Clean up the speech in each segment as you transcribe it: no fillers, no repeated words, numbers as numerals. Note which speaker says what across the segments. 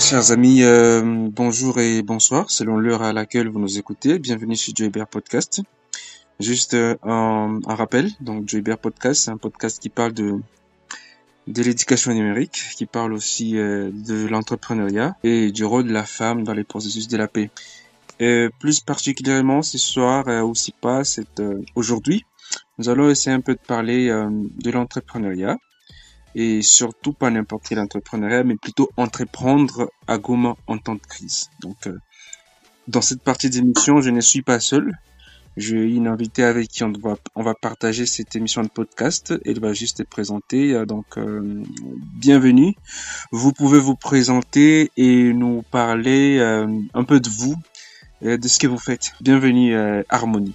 Speaker 1: Chers amis, bonjour et bonsoir, selon l'heure à laquelle vous nous écoutez. Bienvenue sur Joyber Podcast. Juste un rappel, donc Joyber Podcast, c'est un podcast qui parle de l'éducation numérique, qui parle aussi de l'entrepreneuriat et du rôle de la femme dans les processus de la paix. Plus particulièrement ce soir, aussi pas aujourd'hui, nous allons essayer un peu de parler de l'entrepreneuriat. Et surtout pas n'importe quel entrepreneuriat, mais plutôt entreprendre à Goma en temps de crise. Donc, dans cette partie d'émission, je ne suis pas seul. J'ai une invitée avec qui on va partager cette émission de podcast. Elle va juste se présenter. Bienvenue. Vous pouvez vous présenter et nous parler un peu de vous, de ce que vous faites. Bienvenue, Harmonie.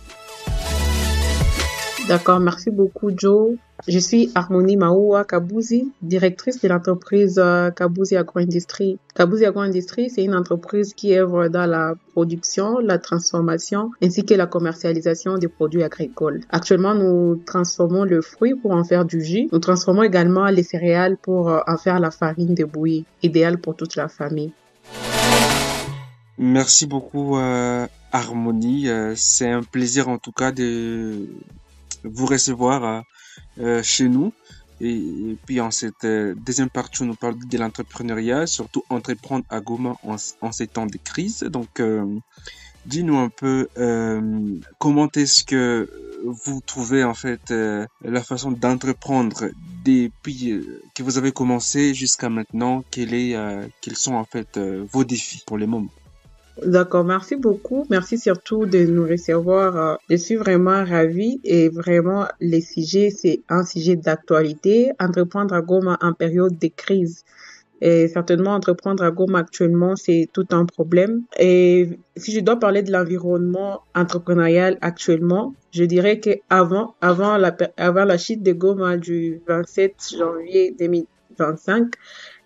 Speaker 2: D'accord, merci beaucoup Joe. Je suis Harmonie Maoua Kabouzi, directrice de l'entreprise Kabouzi Agro-Industrie. Kabouzi Agro-Industrie, c'est une entreprise qui œuvre dans la production, la transformation ainsi que la commercialisation des produits agricoles. Actuellement, nous transformons le fruit pour en faire du jus. Nous transformons également les céréales pour en faire la farine de bouillie, idéale pour toute la famille.
Speaker 1: Merci beaucoup, Harmonie. C'est un plaisir en tout cas de vous recevoir chez nous. Et puis en cette deuxième partie, on nous parle de l'entrepreneuriat, surtout entreprendre à Goma en ces temps de crise. Donc, dis-nous un peu comment est-ce que vous trouvez en fait la façon d'entreprendre depuis que vous avez commencé jusqu'à maintenant. Quels sont en fait vos défis pour le moment?
Speaker 2: D'accord, merci beaucoup. Merci surtout de nous recevoir. Je suis vraiment ravie et vraiment le sujet, c'est un sujet d'actualité. Entreprendre à Goma en période de crise. Et certainement, entreprendre à Goma actuellement, c'est tout un problème. Et si je dois parler de l'environnement entrepreneurial actuellement, je dirais que avant la chute de Goma du 27 janvier 2025,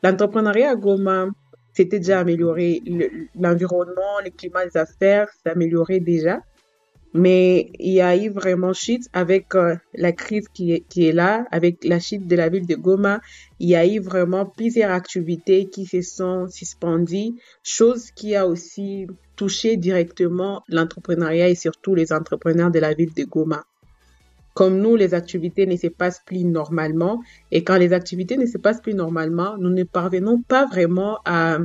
Speaker 2: l'entrepreneuriat à Goma s'était déjà amélioré. L'environnement, le climat des affaires s'améliorait déjà. Mais il y a eu vraiment chute avec la crise qui est là, avec la chute de la ville de Goma. Il y a eu vraiment plusieurs activités qui se sont suspendues, chose qui a aussi touché directement l'entrepreneuriat et surtout les entrepreneurs de la ville de Goma. Comme nous, les activités ne se passent plus normalement. Et quand les activités ne se passent plus normalement, nous ne parvenons pas vraiment à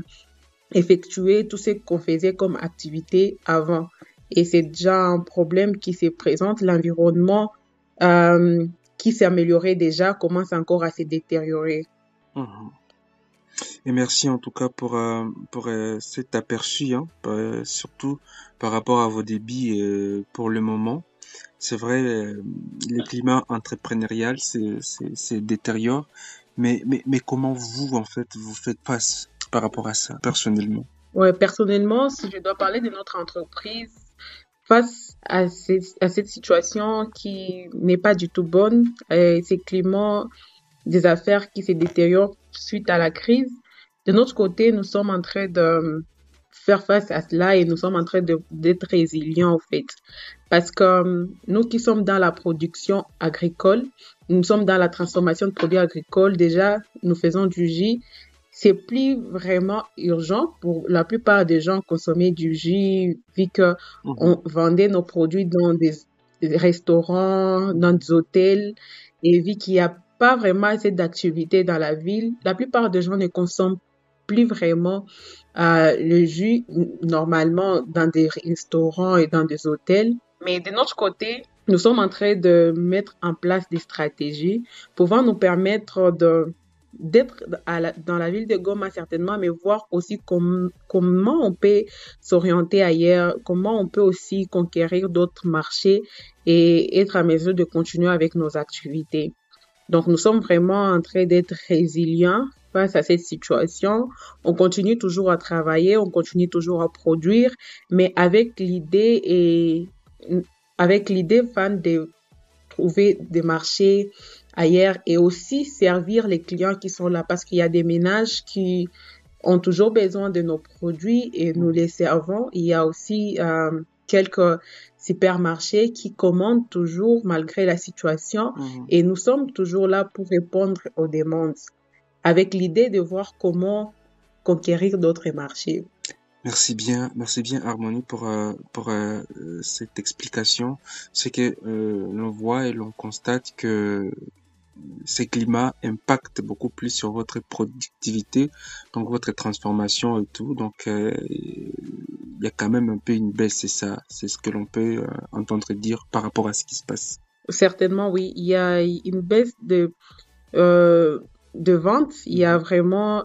Speaker 2: effectuer tout ce qu'on faisait comme activité avant. Et c'est déjà un problème qui se présente. L'environnement qui s'est amélioré déjà commence encore à se détériorer.
Speaker 1: Mhm. Et merci en tout cas pour cet aperçu, hein, surtout par rapport à vos débits pour le moment. C'est vrai, le climat entrepreneurial c'est détériore, mais comment vous en fait vous faites face par rapport à ça personnellement?
Speaker 2: Ouais, personnellement, si je dois parler de notre entreprise face à cette situation qui n'est pas du tout bonne, ces climats des affaires qui se détériorent suite à la crise, de notre côté, nous sommes en train de faire face à cela et nous sommes en train d'être résilients, en fait. Parce que nous qui sommes dans la production agricole, nous sommes dans la transformation de produits agricoles, déjà, nous faisons du jus. C'est plus vraiment urgent pour la plupart des gens consommer du jus, vu que on vendait nos produits dans des restaurants, dans des hôtels, et vu qu'il n'y a pas vraiment assez d'activités dans la ville, la plupart des gens ne consomment plus vraiment le jus normalement dans des restaurants et dans des hôtels. Mais de notre côté, nous sommes en train de mettre en place des stratégies pouvant nous permettre d'être dans la ville de Goma certainement, mais voir aussi comment on peut s'orienter ailleurs, comment on peut aussi conquérir d'autres marchés et être à mesure de continuer avec nos activités. Donc, nous sommes vraiment en train d'être résilients face à cette situation. On continue toujours à travailler, on continue toujours à produire, mais avec l'idée fan de trouver des marchés ailleurs et aussi servir les clients qui sont là parce qu'il y a des ménages qui ont toujours besoin de nos produits et nous les servons. Il y a aussi quelques supermarchés qui commandent toujours malgré la situation et nous sommes toujours là pour répondre aux demandes avec l'idée de voir comment conquérir d'autres marchés.
Speaker 1: Merci bien Harmonie pour cette explication. C'est que l'on voit et l'on constate que ces climats impactent beaucoup plus sur votre productivité, donc votre transformation et tout. Donc, il y a quand même un peu une baisse, c'est ça, c'est ce que l'on peut entendre dire par rapport à ce qui se passe.
Speaker 2: Certainement, oui, il y a une baisse euh, de ventes. Il y a
Speaker 1: Mhm,
Speaker 2: vraiment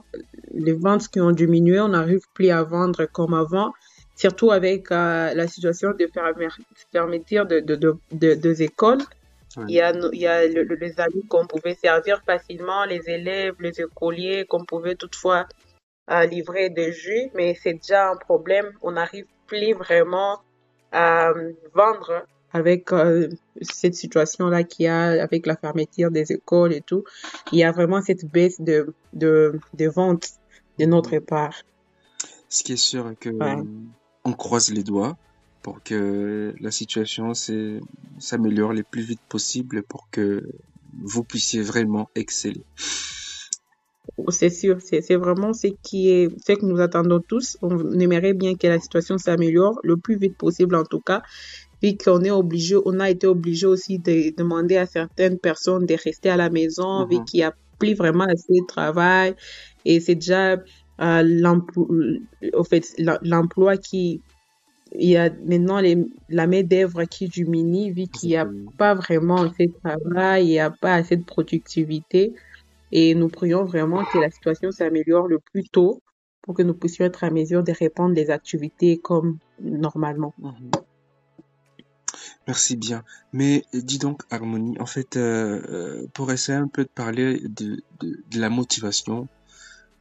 Speaker 2: les ventes qui ont diminué. On n'arrive plus à vendre comme avant, surtout avec la situation de fermeture de écoles.
Speaker 1: ouais,
Speaker 2: Il y a les amis qu'on pouvait servir facilement, les élèves, les écoliers, qu'on pouvait toutefois livrer des jus, mais c'est déjà un problème. On n'arrive plus vraiment à vendre avec cette situation-là qu'il y a avec la fermeture des écoles et tout. Il y a vraiment cette baisse de vente de
Speaker 1: mhm.
Speaker 2: notre part.
Speaker 1: Ce qui est sûr est que
Speaker 2: Ouais.
Speaker 1: on croise les doigts pour que la situation s'améliore le plus vite possible pour que vous puissiez vraiment exceller.
Speaker 2: C'est sûr, c'est vraiment ce que nous attendons tous. On aimerait bien que la situation s'améliore le plus vite possible en tout cas, vu on a été obligé aussi de demander à certaines personnes de rester à la maison, vu
Speaker 1: Mhm,
Speaker 2: qu'il n'y a plus vraiment assez de travail et c'est déjà l'emploi, au fait, l'emploi il y a maintenant la main-d'œuvre qui diminue, vu qu'il n'y a
Speaker 1: exactement.
Speaker 2: pas vraiment assez de travail, il n'y a pas assez de productivité. Et nous prions vraiment que la situation s'améliore le plus tôt pour que nous puissions être à mesure de répondre les activités comme normalement.
Speaker 1: Mhm. Merci bien. Mais dis donc, Harmonie, en fait, pour essayer un peu de parler de la motivation,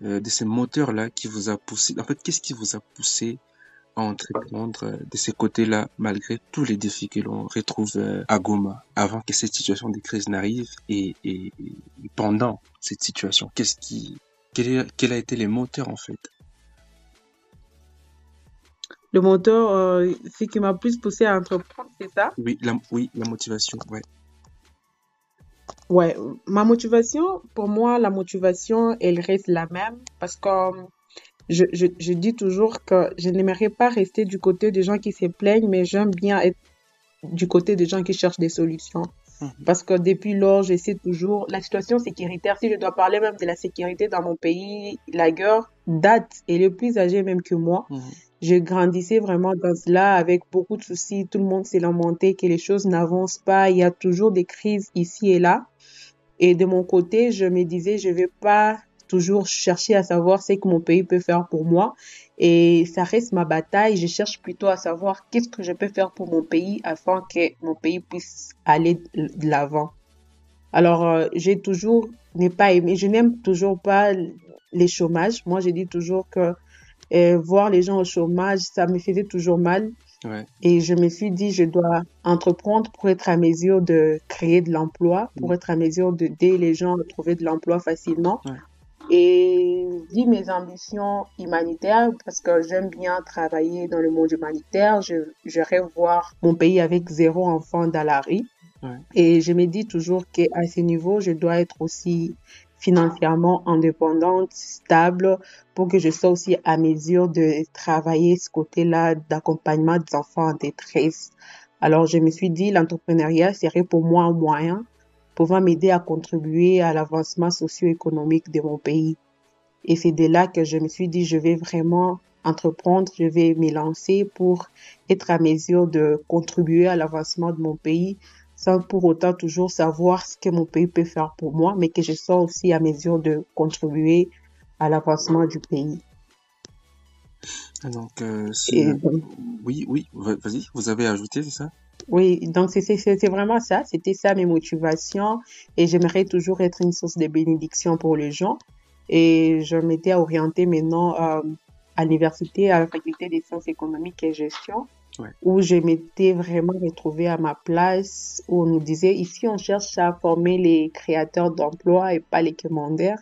Speaker 1: de ces moteurs-là qui vous a poussé, en fait, qu'est-ce qui vous a poussé à entreprendre de ces côtés-là, malgré tous les défis que l'on retrouve à Goma, avant que cette situation de crise n'arrive et pendant cette situation, quel a été les moteurs, en fait?
Speaker 2: Le moteur, ce qui m'a plus poussé à entreprendre, c'est ça?
Speaker 1: Oui, la motivation, ouais.
Speaker 2: Ouais, ma motivation, pour moi, la motivation, elle reste la même parce que je dis toujours que je n'aimerais pas rester du côté des gens qui se plaignent, mais j'aime bien être du côté des gens qui cherchent des solutions.
Speaker 1: Mhm,
Speaker 2: Parce que depuis lors, j'essaie toujours, la situation sécuritaire, si je dois parler même de la sécurité dans mon pays, la guerre date, elle est plus âgée même que moi.
Speaker 1: mhm,
Speaker 2: Je grandissais vraiment dans cela avec beaucoup de soucis. Tout le monde s'est lamenté que les choses n'avancent pas. Il y a toujours des crises ici et là. Et de mon côté, je me disais, je vais pas toujours chercher à savoir ce que mon pays peut faire pour moi. Et ça reste ma bataille. Je cherche plutôt à savoir qu'est-ce que je peux faire pour mon pays afin que mon pays puisse aller de l'avant. Alors, n'ai pas aimé, je n'aime toujours pas les chômages. Moi, je dis toujours que voir les gens au chômage, ça me faisait toujours mal.
Speaker 1: ouais.
Speaker 2: Et je me suis dit, je dois entreprendre pour être à mesure de créer de l'emploi, pour
Speaker 1: Mhm,
Speaker 2: être à mesure d'aider les gens à trouver de l'emploi facilement.
Speaker 1: ouais.
Speaker 2: Et je dis mes ambitions humanitaires parce que j'aime bien travailler dans le monde humanitaire. Je rêve voir mon pays avec zéro enfant dans la rue.
Speaker 1: Ouais.
Speaker 2: Et je me dis toujours qu'à ce niveau, je dois être aussi financièrement indépendante, stable, pour que je sois aussi à mesure de travailler ce côté-là d'accompagnement des enfants en détresse. Alors, je me suis dit, l'entrepreneuriat serait pour moi un moyen pouvant m'aider à contribuer à l'avancement socio-économique de mon pays. Et c'est de là que je me suis dit, je vais vraiment entreprendre, je vais me lancer pour être à mesure de contribuer à l'avancement de mon pays sans pour autant toujours savoir ce que mon pays peut faire pour moi, mais que je sois aussi à mesure de contribuer à l'avancement du pays.
Speaker 1: Ah, donc,
Speaker 2: Et donc,
Speaker 1: vas-y, vous avez ajouté, c'est ça?
Speaker 2: oui, donc c'est vraiment ça, c'était ça mes motivations et j'aimerais toujours être une source de bénédiction pour les gens. Et je m'étais orientée maintenant à l'université, à la faculté des sciences économiques et gestion,
Speaker 1: Ouais.
Speaker 2: où je m'étais vraiment retrouvée à ma place, où on nous disait, ici on cherche à former les créateurs d'emplois et pas les commandeurs.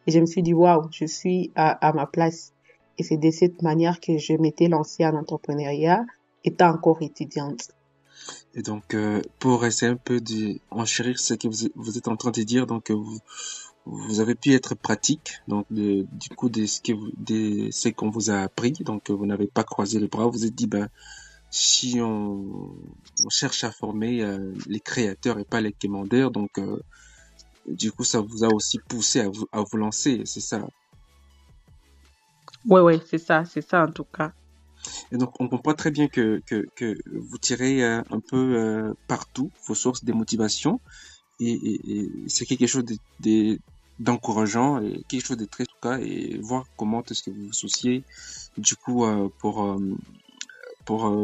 Speaker 2: Et je me suis dit, waouh, je suis à ma place. Et c'est de cette manière que je m'étais lancée en entrepreneuriat, étant encore étudiante.
Speaker 1: Et donc, pour essayer un peu de enchérir ce que vous êtes en train de dire, donc, vous avez pu être pratique, donc du coup ce qu'on vous a appris, donc vous n'avez pas croisé les bras, vous vous êtes dit ben si on cherche à former les créateurs et pas les commandeurs, donc du coup ça vous a aussi poussé à vous lancer, c'est ça.
Speaker 2: Ouais, ouais, c'est ça en tout cas.
Speaker 1: Et donc on comprend très bien que vous tirez un peu partout vos sources de motivation et c'est quelque chose d'encourageant et quelque chose de très en tout cas et voir comment est-ce que vous vous souciez du coup pour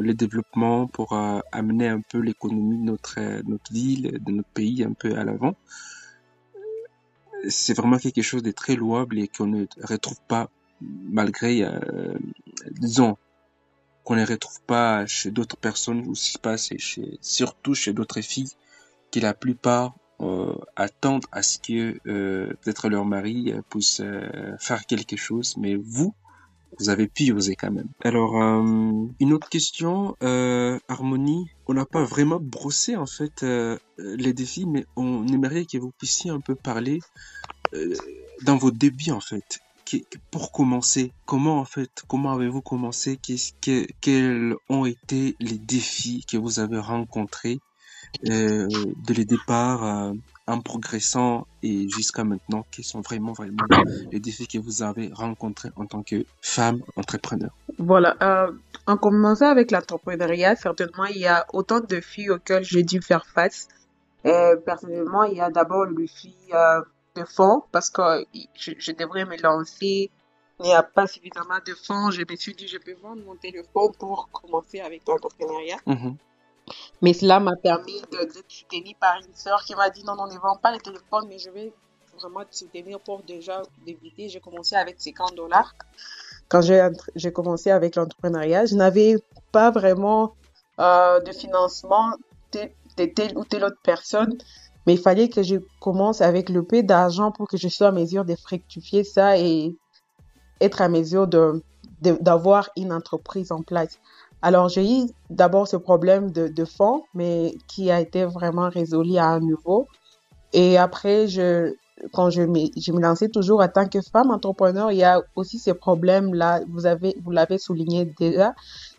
Speaker 1: le développement, pour amener un peu l'économie de notre ville, de notre pays un peu à l'avant. C'est vraiment quelque chose de très louable et qu'on ne retrouve pas malgré, disons, qu'on ne retrouve pas chez d'autres personnes ou si pas c'est surtout chez d'autres filles qui la plupart attendent à ce que peut-être leur mari puisse faire quelque chose, mais vous avez pu oser quand même. Alors, une autre question, Harmonie. On n'a pas vraiment brossé en fait les défis, mais on aimerait que vous puissiez un peu parler euh, dans vos débuts en fait. Pour commencer, comment en fait, comment avez-vous commencé? Quels ont été les défis que vous avez rencontrés dès le départ en progressant et jusqu'à maintenant, quels sont vraiment les défis que vous avez rencontrés en tant que femme entrepreneur?
Speaker 2: Voilà, en commençant avec l'entrepreneuriat, certainement, il y a autant de défis auxquels j'ai dû faire face. Personnellement, il y a d'abord le défi de fonds parce que je devrais me lancer. Il n'y a pas suffisamment de fonds. Je me suis dit, je peux vendre mon téléphone pour commencer avec l'entrepreneuriat.
Speaker 1: Mhm,
Speaker 2: Mais cela m'a permis d'être soutenue par une sœur qui m'a dit, non, non, ne vends pas le téléphone, mais je vais vraiment te soutenir pour déjà débuter. J'ai commencé avec $50. Quand j'ai commencé avec l'entrepreneuriat, je n'avais pas vraiment de financement de telle ou telle autre personne, mais il fallait que je commence avec le peu d'argent pour que je sois à mesure de fructifier ça et être à mesure d'avoir une entreprise en place. Alors, j'ai eu d'abord ce problème de fonds, mais qui a été vraiment résolu à un niveau. Et après, quand je me lançais toujours en tant que femme entrepreneur, il y a aussi ces problèmes-là. Vous l'avez souligné déjà.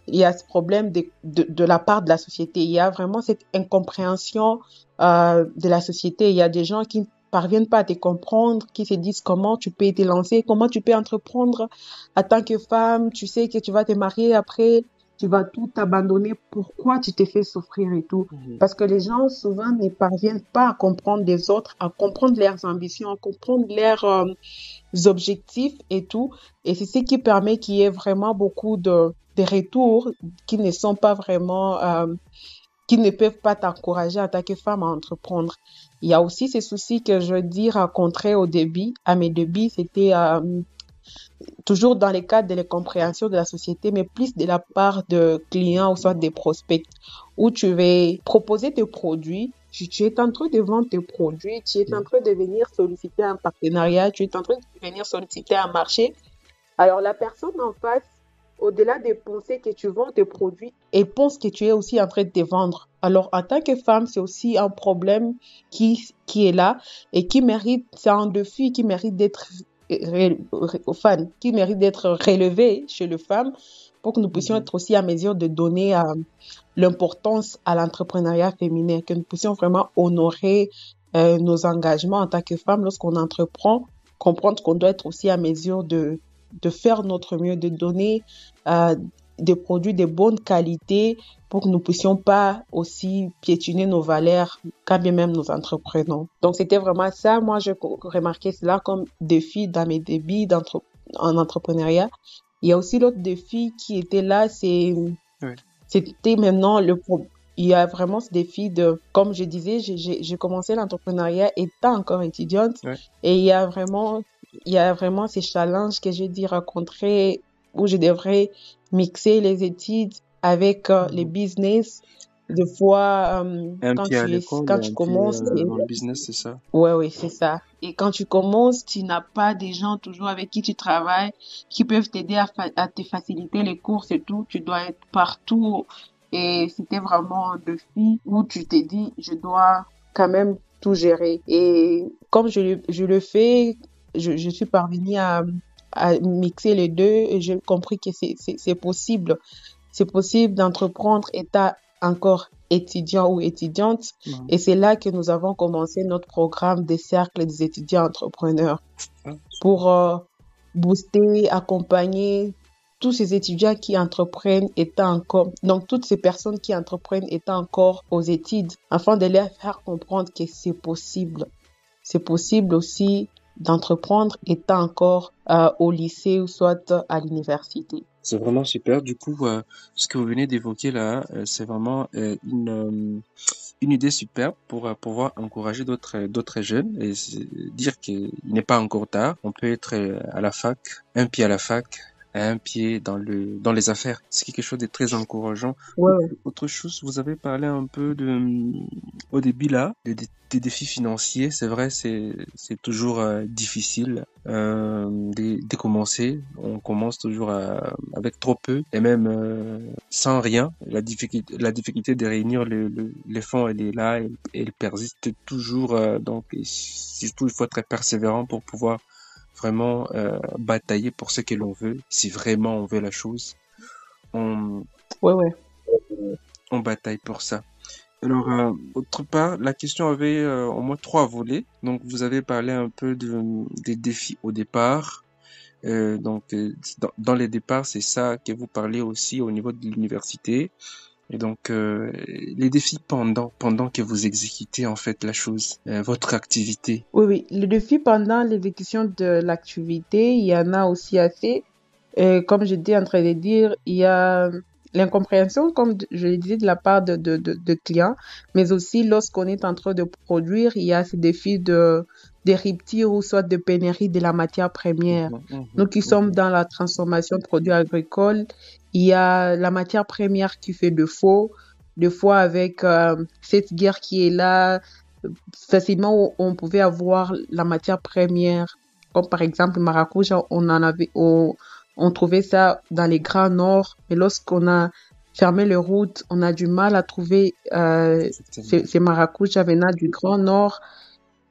Speaker 2: Il y a ce problème de la part de la société. Il y a vraiment cette incompréhension de la société. Il y a des gens qui ne parviennent pas à te comprendre, qui se disent comment tu peux te lancer, comment tu peux entreprendre en tant que femme. Tu sais que tu vas te marier après, tu vas tout abandonner. Pourquoi tu t'es fait souffrir et tout?
Speaker 1: mhm,
Speaker 2: Parce que les gens, souvent, ne parviennent pas à comprendre les autres, à comprendre leurs ambitions, à comprendre leurs objectifs et tout. Et c'est ce qui permet qu'il y ait vraiment beaucoup de retours qui ne sont pas vraiment, qui ne peuvent pas t'encourager en tant que femme à entreprendre. Il y a aussi ces soucis que je dis rencontrer au début. À mes débuts, c'était toujours dans les cadres de la compréhension de la société, mais plus de la part de clients ou soit des prospects, où tu vas proposer tes produits, tu es en train de vendre tes produits, tu es en train de venir solliciter un partenariat, tu es en train de venir solliciter un marché. Alors la personne en face, au-delà de penser que tu vends tes produits, elle pense que tu es aussi en train de te vendre. Alors en tant que femme, c'est aussi un problème qui est là et qui mérite, c'est un défi qui mérite d'être qui mérite d'être relevé chez les femmes pour que nous puissions
Speaker 1: mhm.
Speaker 2: être aussi à mesure de donner l'importance à l'entrepreneuriat féminin, que nous puissions vraiment honorer nos engagements en tant que femmes lorsqu'on entreprend, comprendre qu'on doit être aussi à mesure de faire notre mieux, de donner euh, des produits de bonne qualité pour que nous puissions pas aussi piétiner nos valeurs quand bien même nous entreprenons. Donc, c'était vraiment ça. Moi, j'ai remarqué cela comme défi dans mes débuts en entrepreneuriat. Il y a aussi l'autre défi qui était là,
Speaker 1: Ouais.
Speaker 2: c'était maintenant il y a vraiment ce défi de, comme je disais, j'ai commencé l'entrepreneuriat étant encore étudiante
Speaker 1: Ouais.
Speaker 2: et il y a vraiment ces challenges que j'ai dû rencontrer où je devrais mixer les études avec les
Speaker 1: Mhm.
Speaker 2: business. Des fois,
Speaker 1: Un pied à l'école
Speaker 2: quand
Speaker 1: et
Speaker 2: tu
Speaker 1: un pied
Speaker 2: commences,
Speaker 1: dans le business, c'est ça?
Speaker 2: ouais, oui, c'est ça. Et quand tu commences, tu n'as pas des gens toujours avec qui tu travailles qui peuvent t'aider à te faciliter les courses et tout. Tu dois être partout. Et c'était vraiment un défi où tu t'es dit, je dois quand même tout gérer. Et comme je le fais, je suis parvenue à mixer les deux et j'ai compris que c'est possible. C'est possible d'entreprendre étant encore étudiant ou étudiante.
Speaker 1: Mhm.
Speaker 2: Et c'est là que nous avons commencé notre programme des cercles des étudiants entrepreneurs
Speaker 1: Ah,
Speaker 2: pour booster, accompagner tous ces étudiants qui entreprennent étant encore, donc toutes ces personnes qui entreprennent étant encore aux études, afin de leur faire comprendre que c'est possible. C'est possible aussi d'entreprendre étant encore au lycée ou soit à l'université.
Speaker 1: c'est vraiment super. Du coup, ce que vous venez d'évoquer là, c'est vraiment une idée superbe pour pouvoir encourager d'autres jeunes et dire qu'il n'est pas encore tard. On peut être à la fac, un pied à la fac, et un pied dans les affaires. C'est quelque chose de très encourageant.
Speaker 2: Ouais,
Speaker 1: Autre chose, vous avez parlé un peu au début là, des défis financiers. C'est vrai, c'est toujours difficile de commencer. On commence toujours avec trop peu et même sans rien. La difficulté de réunir les fonds, elle est là, elle persiste toujours. Donc, et surtout, il faut être persévérant pour pouvoir vraiment batailler pour ce que l'on veut. Si vraiment on veut la chose, on,
Speaker 2: ouais, ouais.
Speaker 1: on bataille pour ça. Alors, autre part, la question avait au moins trois volets. Donc, vous avez parlé un peu des défis au départ. Dans les départs, c'est ça que vous parlez aussi au niveau de l'université. Et donc, les défis pendant que vous exécutez en fait la chose, votre activité.
Speaker 2: Oui, oui. Le défi pendant l'exécution de l'activité, il y en a aussi assez. Comme j'étais en train de dire, il y a l'incompréhension, comme je le disais, de la part de clients, mais aussi lorsqu'on est en train de produire, il y a ces défis de rupture ou soit de pénurie de la matière première.
Speaker 1: Mhm,
Speaker 2: Nous
Speaker 1: mhm,
Speaker 2: qui sommes
Speaker 1: mhm.
Speaker 2: dans la transformation de produits agricoles, il y a la matière première qui fait défaut, des fois avec cette guerre qui est là, facilement on pouvait avoir la matière première, comme par exemple le maracujá, on trouvait ça dans les grands nord, mais lorsqu'on a fermé les routes, on a du mal à trouver
Speaker 1: Effectivement.
Speaker 2: ces maracujá venant du grand nord.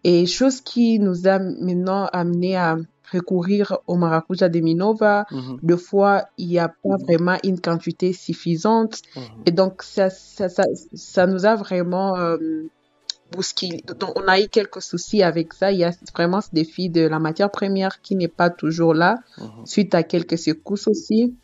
Speaker 2: Et chose qui nous a maintenant amené à recourir au maracuja de Minova.
Speaker 1: Mhm,
Speaker 2: Deux fois, il n'y a pas vraiment une quantité suffisante.
Speaker 1: mhm.
Speaker 2: Et donc, ça nous a vraiment bousculé. Donc, on a eu quelques soucis avec ça. Il y a vraiment ce défi de la matière première qui n'est pas toujours là,
Speaker 1: Mhm.
Speaker 2: suite à quelques secousses aussi.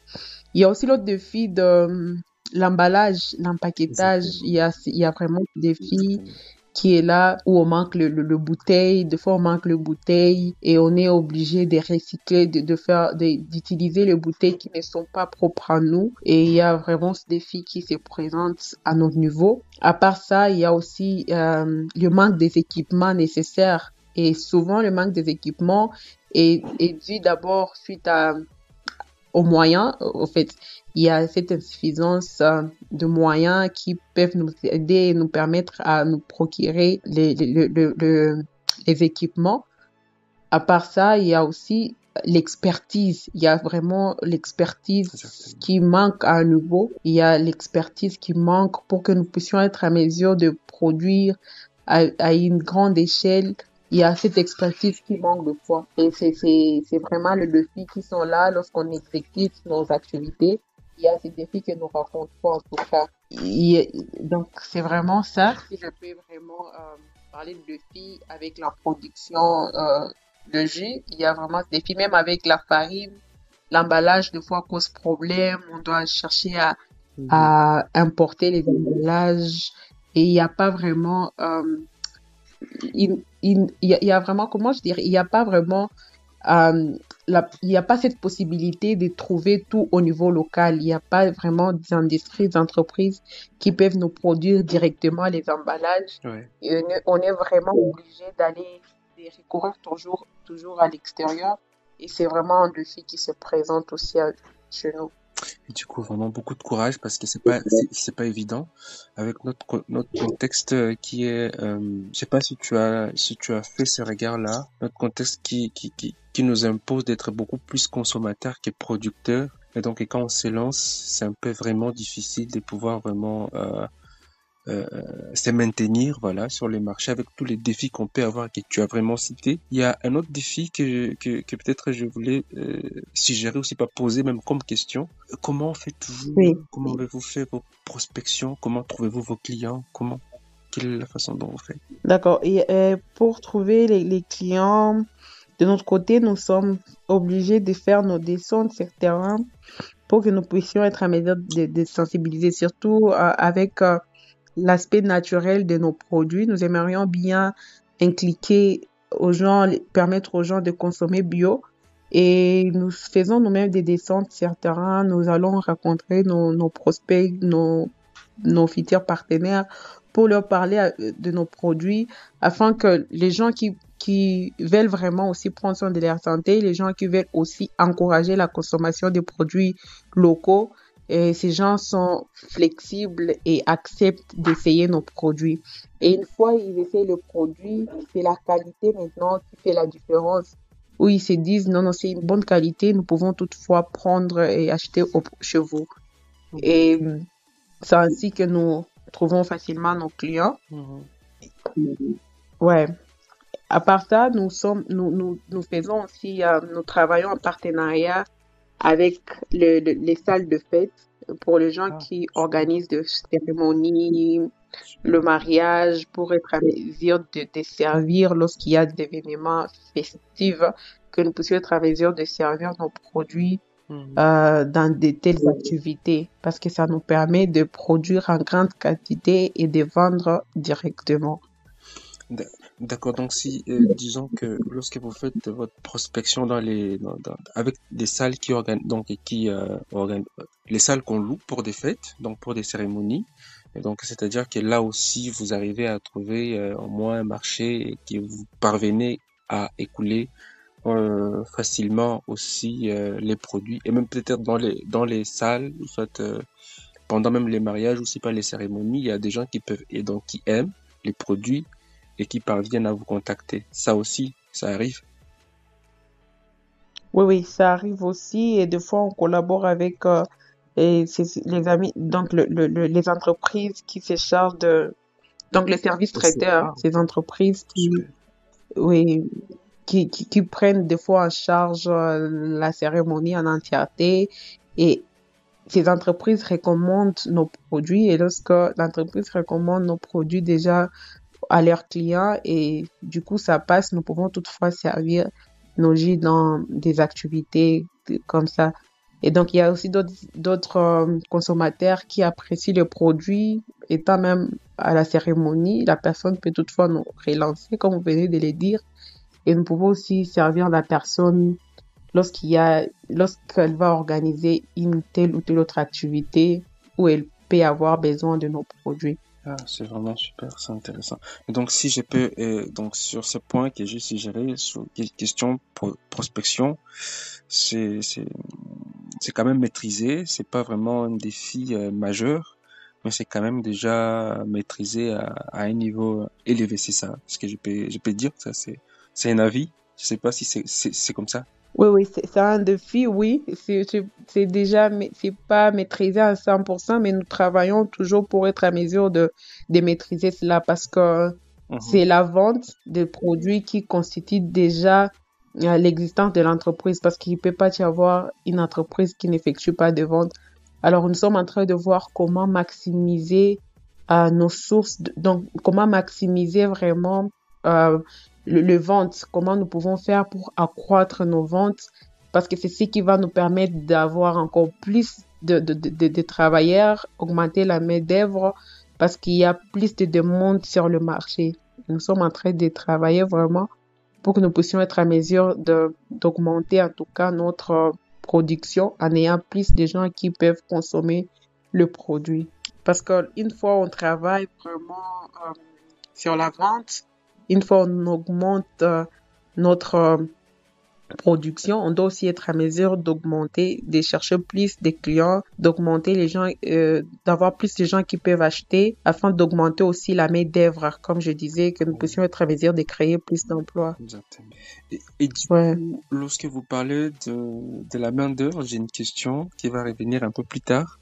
Speaker 2: Il y a aussi l'autre défi de l'emballage, l'empaquetage.
Speaker 1: Exactement.
Speaker 2: Il y a vraiment ce défi
Speaker 1: Exactement.
Speaker 2: qui est là où on manque le bouteille. Des fois, on manque le bouteille et on est obligé de recycler, d'utiliser les bouteilles qui ne sont pas propres à nous. Et il y a vraiment ce défi qui se présente à notre niveau. À part ça, il y a aussi le manque des équipements nécessaires. Et souvent, le manque des équipements est dû d'abord suite aux moyens. Au fait, il y a cette insuffisance de moyens qui peuvent nous aider et nous permettre à nous procurer les équipements. À part ça, il y a aussi l'expertise. Il y a vraiment l'expertise
Speaker 1: Exactement.
Speaker 2: qui manque à un niveau. Il y a l'expertise qui manque pour que nous puissions être à mesure de produire à une grande échelle. Il y a cette expertise qui manque de fois. Et c'est vraiment le défi qui sont là lorsqu'on exécute nos activités. Il y a ces défis que nous rencontrons en tout cas. Donc, c'est vraiment ça. Si je peux vraiment parler de défis avec la production de jus, il y a vraiment ce défi. Même avec la farine, l'emballage, des fois, cause problème. On doit chercher
Speaker 1: Mhm.
Speaker 2: à importer les emballages. Et il n'y a pas vraiment il y a vraiment, comment je dirais, il n'y a pas vraiment, il n'y a pas cette possibilité de trouver tout au niveau local. Il n'y a pas vraiment d'industries, d'entreprises qui peuvent nous produire directement les emballages.
Speaker 1: Ouais.
Speaker 2: Et on est vraiment obligé d'aller, de recourir toujours à l'extérieur. Et c'est vraiment un défi qui se présente aussi chez nous.
Speaker 1: Et du coup, vraiment beaucoup de courage parce que c'est pas évident avec notre contexte qui est, je sais pas si tu as fait ce regard-là, notre contexte qui nous impose d'être beaucoup plus consommateurs que producteurs. Et donc, et quand on se lance, c'est un peu vraiment difficile de pouvoir vraiment euh, se maintenir, voilà, sur les marchés avec tous les défis qu'on peut avoir que tu as vraiment cité. Il y a un autre défi que peut-être je voulais suggérer aussi, pas poser même comme question. Comment faites-vous,
Speaker 2: Oui,
Speaker 1: comment avez-vous fait vos prospections? Comment trouvez-vous vos clients? Quelle est la façon dont vous faites?
Speaker 2: d'accord. Et pour trouver les clients, de notre côté, nous sommes obligés de faire nos descentes sur terrain pour que nous puissions être à mesure de sensibiliser, surtout avec l'aspect naturel de nos produits. Nous aimerions bien impliquer aux gens, permettre aux gens de consommer bio. Et nous faisons nous-mêmes des descentes sur terrain. Nous allons rencontrer nos prospects, nos futurs partenaires pour leur parler de nos produits afin que les gens qui veulent vraiment aussi prendre soin de leur santé, les gens qui veulent aussi encourager la consommation des produits locaux, et ces gens sont flexibles et acceptent d'essayer nos produits. Et une fois ils essayent le produit, c'est la qualité maintenant qui fait la différence. Où ils se disent, non, non, c'est une bonne qualité, nous pouvons toutefois prendre et acheter chez vous.
Speaker 1: Mhm,
Speaker 2: Et c'est ainsi que nous trouvons facilement nos clients.
Speaker 1: mhm.
Speaker 2: Ouais. À part ça, nous faisons aussi, nous travaillons en partenariat avec les salles de fête pour les gens
Speaker 1: Ah,
Speaker 2: qui
Speaker 1: super,
Speaker 2: organisent des cérémonies, le
Speaker 1: super.
Speaker 2: mariage, pour être à mesure de servir lorsqu'il y a des événements festifs, que nous puissions être à mesure de servir nos produits
Speaker 1: Mhm.
Speaker 2: dans de telles activités parce que ça nous permet de produire en grande quantité et de vendre directement.
Speaker 1: D- D'accord, donc si, disons que lorsque vous faites votre prospection avec des salles qui organisent, donc, et qui, les salles qu'on loue pour des fêtes, donc pour des cérémonies, et donc c'est-à-dire que là aussi vous arrivez à trouver au moins un marché et que vous parvenez à écouler facilement aussi les produits et même peut-être dans les salles, soit pendant même les mariages ou si pas les cérémonies, il y a des gens qui peuvent et donc qui aiment les produits et qui parviennent à vous contacter. Ça aussi, ça arrive.
Speaker 2: Oui, oui, ça arrive aussi et des fois on collabore avec et les amis, donc les entreprises qui se chargent donc les services traiteurs,
Speaker 1: Ah,
Speaker 2: ces entreprises
Speaker 1: super.
Speaker 2: oui, qui prennent des fois en charge la cérémonie en entièreté et ces entreprises recommandent nos produits et lorsque l'entreprise recommande nos produits déjà à leurs clients et du coup ça passe, nous pouvons toutefois servir nos jus dans des activités comme ça. Et donc il y a aussi d'autres consommateurs qui apprécient le produit étant même à la cérémonie. La personne peut toutefois nous relancer comme vous venez de le dire et nous pouvons aussi servir la personne lorsqu'elle va organiser une telle ou telle autre activité où elle peut avoir besoin de nos produits.
Speaker 1: Ah, c'est vraiment super, c'est intéressant. Et donc, si je peux, donc sur ce point que j'ai suggéré, sur question prospection, c'est, c'est, c'est quand même maîtrisé. C'est pas vraiment un défi majeur, mais c'est quand même déjà maîtrisé à un niveau élevé. C'est ça, ce que je peux dire. Ça, c'est un avis. Je sais pas si c'est comme ça.
Speaker 2: Oui, oui, c'est un défi, oui. C'est déjà, c'est pas maîtrisé à 100%, mais nous travaillons toujours pour être à mesure de maîtriser cela parce que
Speaker 1: Mhm.
Speaker 2: c'est la vente de produits qui constitue déjà l'existence de l'entreprise parce qu'il ne peut pas y avoir une entreprise qui n'effectue pas de vente. Alors, nous sommes en train de voir comment maximiser nos sources, donc comment maximiser vraiment euh, le vente, comment nous pouvons faire pour accroître nos ventes, parce que c'est ce qui va nous permettre d'avoir encore plus de travailleurs, augmenter la main-d'œuvre, parce qu'il y a plus de demandes sur le marché. Nous sommes en train de travailler vraiment pour que nous puissions être à mesure d'augmenter en tout cas notre production en ayant plus de gens qui peuvent consommer le produit. Parce qu'une fois on travaille vraiment sur la vente, une fois on augmente notre production, on doit aussi être à mesure d'augmenter, de chercher plus de clients, d'augmenter les gens, d'avoir plus de gens qui peuvent acheter afin d'augmenter aussi la main-d'œuvre, comme je disais, que nous puissions être à mesure de créer plus d'emplois.
Speaker 1: Exactement. Et du
Speaker 2: Ouais.
Speaker 1: coup, lorsque vous parlez de la main-d'œuvre, j'ai une question qui va revenir un peu plus tard.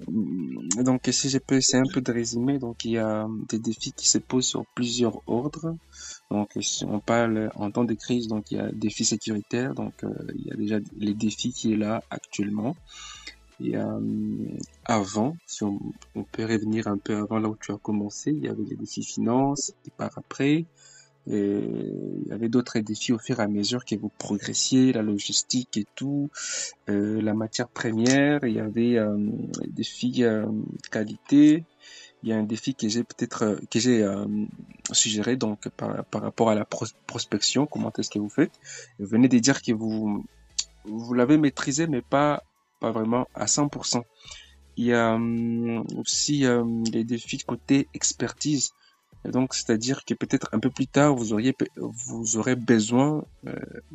Speaker 1: Donc, si je peux essayer un peu de résumer, donc il y a des défis qui se posent sur plusieurs ordres. Donc, si on parle en temps de crise, donc il y a défis sécuritaires, donc il y a déjà les défis qui est là actuellement. Et avant, si on peut revenir un peu avant là où tu as commencé, il y avait les défis finances, et par après, et il y avait d'autres défis au fur et à mesure que vous progressiez, la logistique et tout, la matière première, il y avait des défis qualité, il y a un défi que j'ai peut-être que j'ai suggéré donc par rapport à la prospection, comment est-ce que vous faites? Vous venez de dire que vous l'avez maîtrisé mais pas vraiment à 100%. Il y a aussi les défis côté expertise. Et donc, c'est-à-dire que peut-être un peu plus tard, vous aurez besoin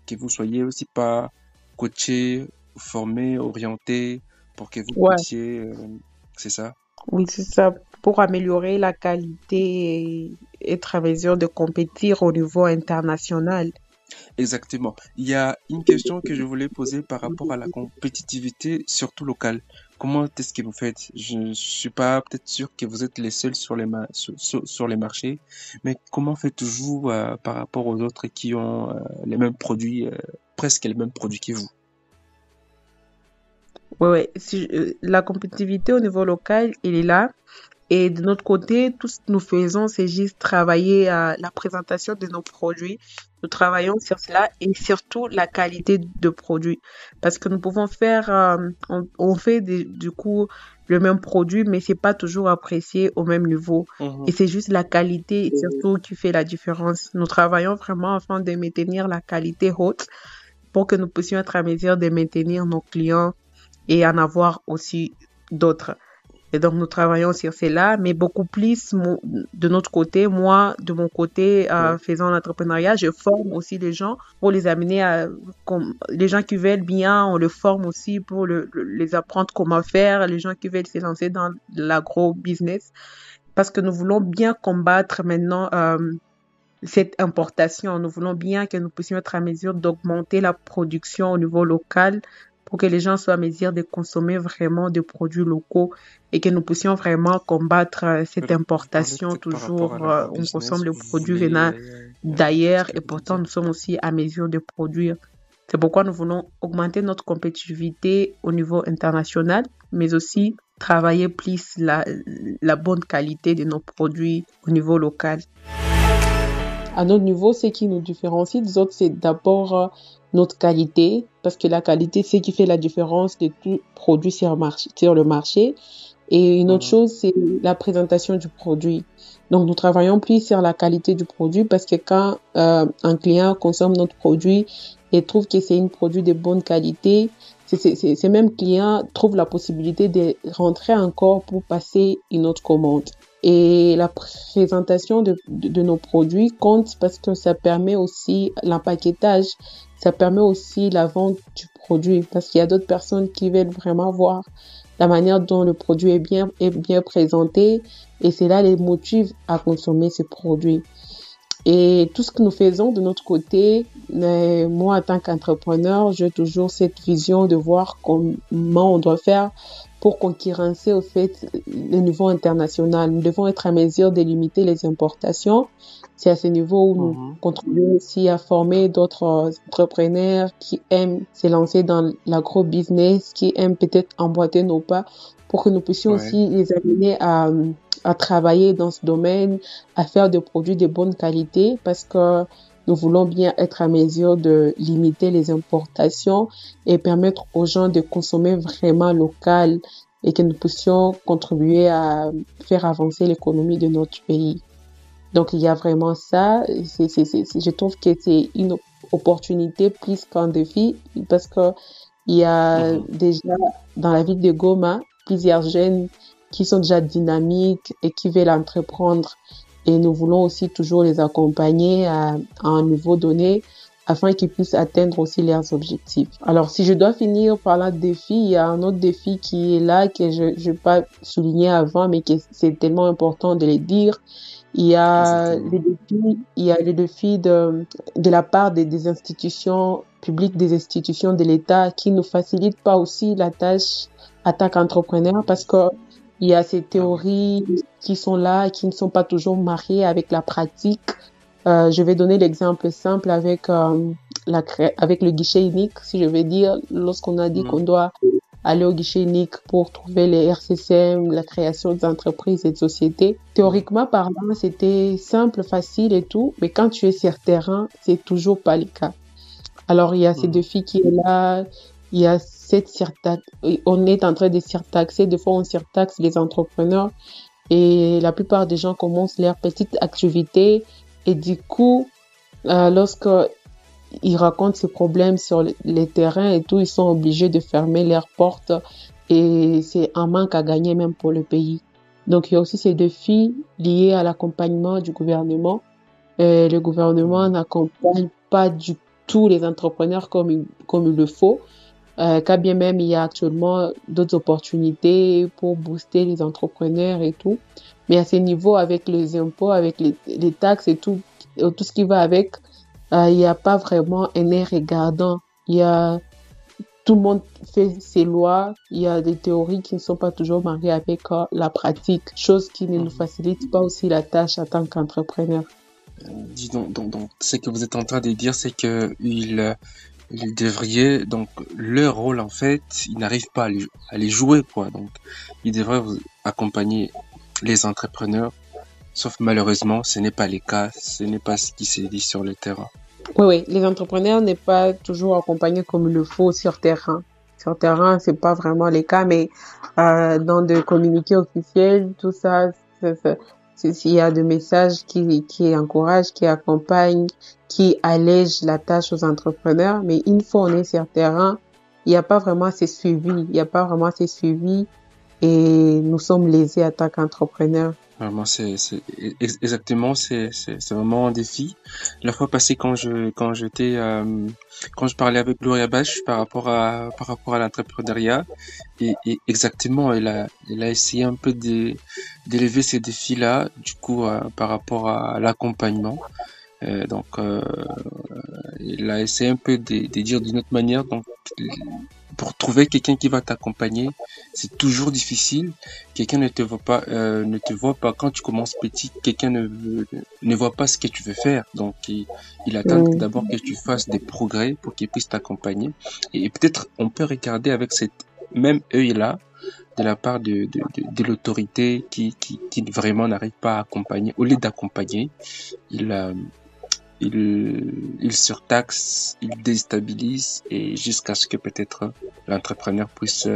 Speaker 1: que vous soyez aussi pas coaché, formé, orienté pour que vous
Speaker 2: Ouais,
Speaker 1: puissiez, c'est ça?
Speaker 2: oui, c'est ça. Pour améliorer la qualité et être à mesure de compétir au niveau international.
Speaker 1: Exactement. Il y a une question que je voulais poser par rapport à la compétitivité, surtout locale. Comment est-ce que vous faites? Je suis pas peut-être sûr que vous êtes les seuls sur sur les marchés, mais comment faites-vous par rapport aux autres qui ont les mêmes produits, presque les mêmes produits que vous?
Speaker 2: Ouais, ouais. La compétitivité au niveau local, il est là. Et de notre côté, tout ce que nous faisons, c'est juste travailler à la présentation de nos produits. Nous travaillons sur cela et surtout la qualité de produit. Parce que nous pouvons faire, on fait du coup le même produit, mais c'est pas toujours apprécié au même niveau. Et
Speaker 1: Mhm.
Speaker 2: c'est juste la qualité surtout qui fait la différence. Nous travaillons vraiment afin de maintenir la qualité haute pour que nous puissions être à mesure de maintenir nos clients et en avoir aussi d'autres. Et donc, nous travaillons sur cela, mais beaucoup plus de notre côté, moi, de mon côté,
Speaker 1: Ouais.
Speaker 2: faisant l'entrepreneuriat, je forme aussi les gens pour les amener à, les gens qui veulent bien, on le forme aussi pour les apprendre comment faire, les gens qui veulent se lancer dans l'agro-business, parce que nous voulons bien combattre maintenant, cette importation. Nous voulons bien que nous puissions être à mesure d'augmenter la production au niveau local pour que les gens soient à mesure de consommer vraiment des produits locaux et que nous puissions vraiment combattre cette
Speaker 1: Vous parlez
Speaker 2: importation.
Speaker 1: peut-être par rapport à
Speaker 2: Toujours, on
Speaker 1: l'agro-business,
Speaker 2: consomme les
Speaker 1: vous
Speaker 2: produits
Speaker 1: voulez,
Speaker 2: venant
Speaker 1: qu'est-ce
Speaker 2: d'ailleurs
Speaker 1: que
Speaker 2: et
Speaker 1: vous voulez
Speaker 2: pourtant
Speaker 1: dire?
Speaker 2: nous sommes aussi à mesure de produire. C'est pourquoi nous voulons augmenter notre compétitivité au niveau international, mais aussi travailler plus la bonne qualité de nos produits au niveau local. À notre niveau, ce qui nous différencie des autres, c'est d'abord notre qualité, parce que la qualité, c'est ce qui fait la différence de tout produit sur le marché. Et une autre
Speaker 1: Mhm.
Speaker 2: chose, c'est la présentation du produit. Donc, nous travaillons plus sur la qualité du produit parce que quand un client consomme notre produit et trouve que c'est un produit de bonne qualité, ces mêmes clients trouvent la possibilité de rentrer encore pour passer une autre commande. Et la présentation de nos produits compte parce que ça permet aussi l'empaquetage, ça permet aussi la vente du produit parce qu'il y a d'autres personnes qui veulent vraiment voir la manière dont le produit est bien présenté et cela les motive à consommer ce produit. Et tout ce que nous faisons de notre côté, moi en tant qu'entrepreneur, j'ai toujours cette vision de voir comment on doit faire pour concurrencer au fait le niveau international. Nous devons être à mesure de limiter les importations. C'est à ce niveau où nous
Speaker 1: Mhm.
Speaker 2: contribuons aussi à former d'autres entrepreneurs qui aiment se lancer dans l'agro-business, qui aiment peut-être emboîter nos pas pour que nous puissions
Speaker 1: Ouais.
Speaker 2: aussi les amener à travailler dans ce domaine, à faire des produits de bonne qualité parce que nous voulons bien être à mesure de limiter les importations et permettre aux gens de consommer vraiment local et que nous puissions contribuer à faire avancer l'économie de notre pays. Donc, il y a vraiment ça. Je trouve que c'est une opportunité plus qu'un défi parce que il y a
Speaker 1: Mhm.
Speaker 2: déjà dans la ville de Goma plusieurs jeunes qui sont déjà dynamiques et qui veulent entreprendre. Et nous voulons aussi toujours les accompagner à un niveau donné afin qu'ils puissent atteindre aussi leurs objectifs. Alors, si je dois finir par le défi, il y a un autre défi qui est là que je n'ai pas souligné avant, mais que c'est tellement important de le dire.
Speaker 1: Exactement.
Speaker 2: Il y a les défis de la part des institutions publiques, des institutions de l'État qui ne facilitent pas aussi la tâche tant qu'entrepreneur parce que il y a ces théories qui sont là, qui ne sont pas toujours mariées avec la pratique. Je vais donner l'exemple simple avec avec le guichet unique. Si je vais dire, lorsqu'on a dit qu'on doit aller au guichet unique pour trouver les RCCM, la création d'entreprises et de sociétés. Théoriquement parlant, c'était simple, facile et tout, mais quand tu es sur terrain, c'est toujours pas le cas. Alors, il y a ces défis qui est là, il y a cette on est en train de surtaxer, des fois on surtaxe les entrepreneurs et la plupart des gens commencent leur petite activité et du coup, lorsque ils racontent ces problèmes sur les terrains et tout, ils sont obligés de fermer leurs portes et c'est un manque à gagner même pour le pays. Donc, il y a aussi ces défis liés à l'accompagnement du gouvernement. Le gouvernement n'accompagne pas du tout les entrepreneurs comme il le faut. Quand bien même il y a actuellement d'autres opportunités pour booster les entrepreneurs et tout. Mais à ces niveaux, avec les impôts, avec les taxes et tout ce qui va avec, il n'y a pas vraiment un air regardant. Tout le monde fait ses lois. Il y a des théories qui ne sont pas toujours mariées avec la pratique, chose qui ne nous facilite pas aussi la tâche en tant qu'entrepreneur.
Speaker 1: Dis donc, ce que vous êtes en train de dire, c'est que ils devraient, donc, leur rôle, en fait, ils n'arrivent pas à les jouer, quoi. Donc, ils devraient vous accompagner les entrepreneurs, sauf malheureusement, ce n'est pas le cas, ce n'est pas ce qui se dit sur le terrain.
Speaker 2: Oui, les entrepreneurs n'est pas toujours accompagnés comme il le faut sur terrain. Sur terrain, c'est pas vraiment le cas, mais dans des communiqués officiels, tout ça, il y a des messages qui encouragent, qui accompagnent, qui allègent la tâche aux entrepreneurs. Mais une fois on est sur terrain, il n'y a pas vraiment ces suivis. Il n'y a pas vraiment ces suivis et nous sommes lésés en tant qu'entrepreneurs.
Speaker 1: Vraiment, exactement, c'est vraiment un défi. La fois passée, quand je parlais avec Gloria Bache par rapport à l'entrepreneuriat, et exactement, elle a essayé un peu d'élever ces défis-là, du coup, par rapport à l'accompagnement. Donc, il a essayé un peu de dire d'une autre manière. Donc, pour trouver quelqu'un qui va t'accompagner, c'est toujours difficile. Quelqu'un ne te voit pas quand tu commences petit. Quelqu'un ne voit pas ce que tu veux faire. Donc, il attend d'abord que tu fasses des progrès pour qu'il puisse t'accompagner. Et peut-être on peut regarder avec cette même œil-là de la part de l'autorité qui vraiment n'arrive pas à accompagner. Au lieu d'accompagner, il surtaxe, il déstabilise et jusqu'à ce que peut-être l'entrepreneur puisse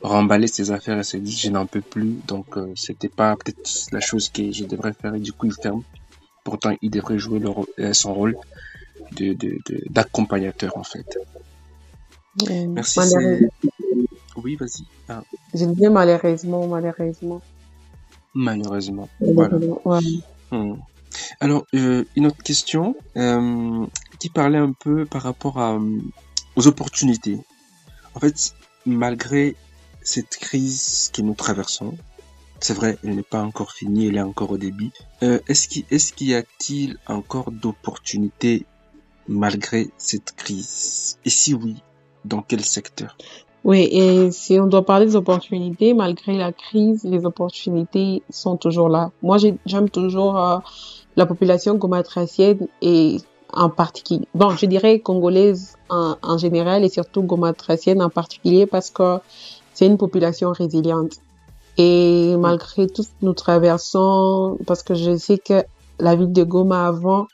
Speaker 1: remballer ses affaires et se dire je n'en peux plus, donc c'était pas peut-être la chose que je devrais faire et du coup il ferme. Pourtant il devrait jouer son rôle d'accompagnateur en fait. Merci. Oui, vas-y. Ah.
Speaker 2: Je disais malheureusement.
Speaker 1: Malheureusement. Voilà. Ouais. Alors, une autre question qui parlait un peu par rapport aux opportunités. En fait, malgré cette crise que nous traversons, c'est vrai, elle n'est pas encore finie, elle est encore au début. Est-ce qu'il y a-t-il encore d'opportunités malgré cette crise? Et si oui, dans quel secteur?
Speaker 2: Oui, et si on doit parler des opportunités, malgré la crise, les opportunités sont toujours là. Moi, j'aime toujours la population gomatracienne et en particulier, bon, je dirais congolaise en général et surtout gomatracienne en particulier parce que c'est une population résiliente. Et malgré tout ce que nous traversons, parce que je sais que la ville de Goma avant,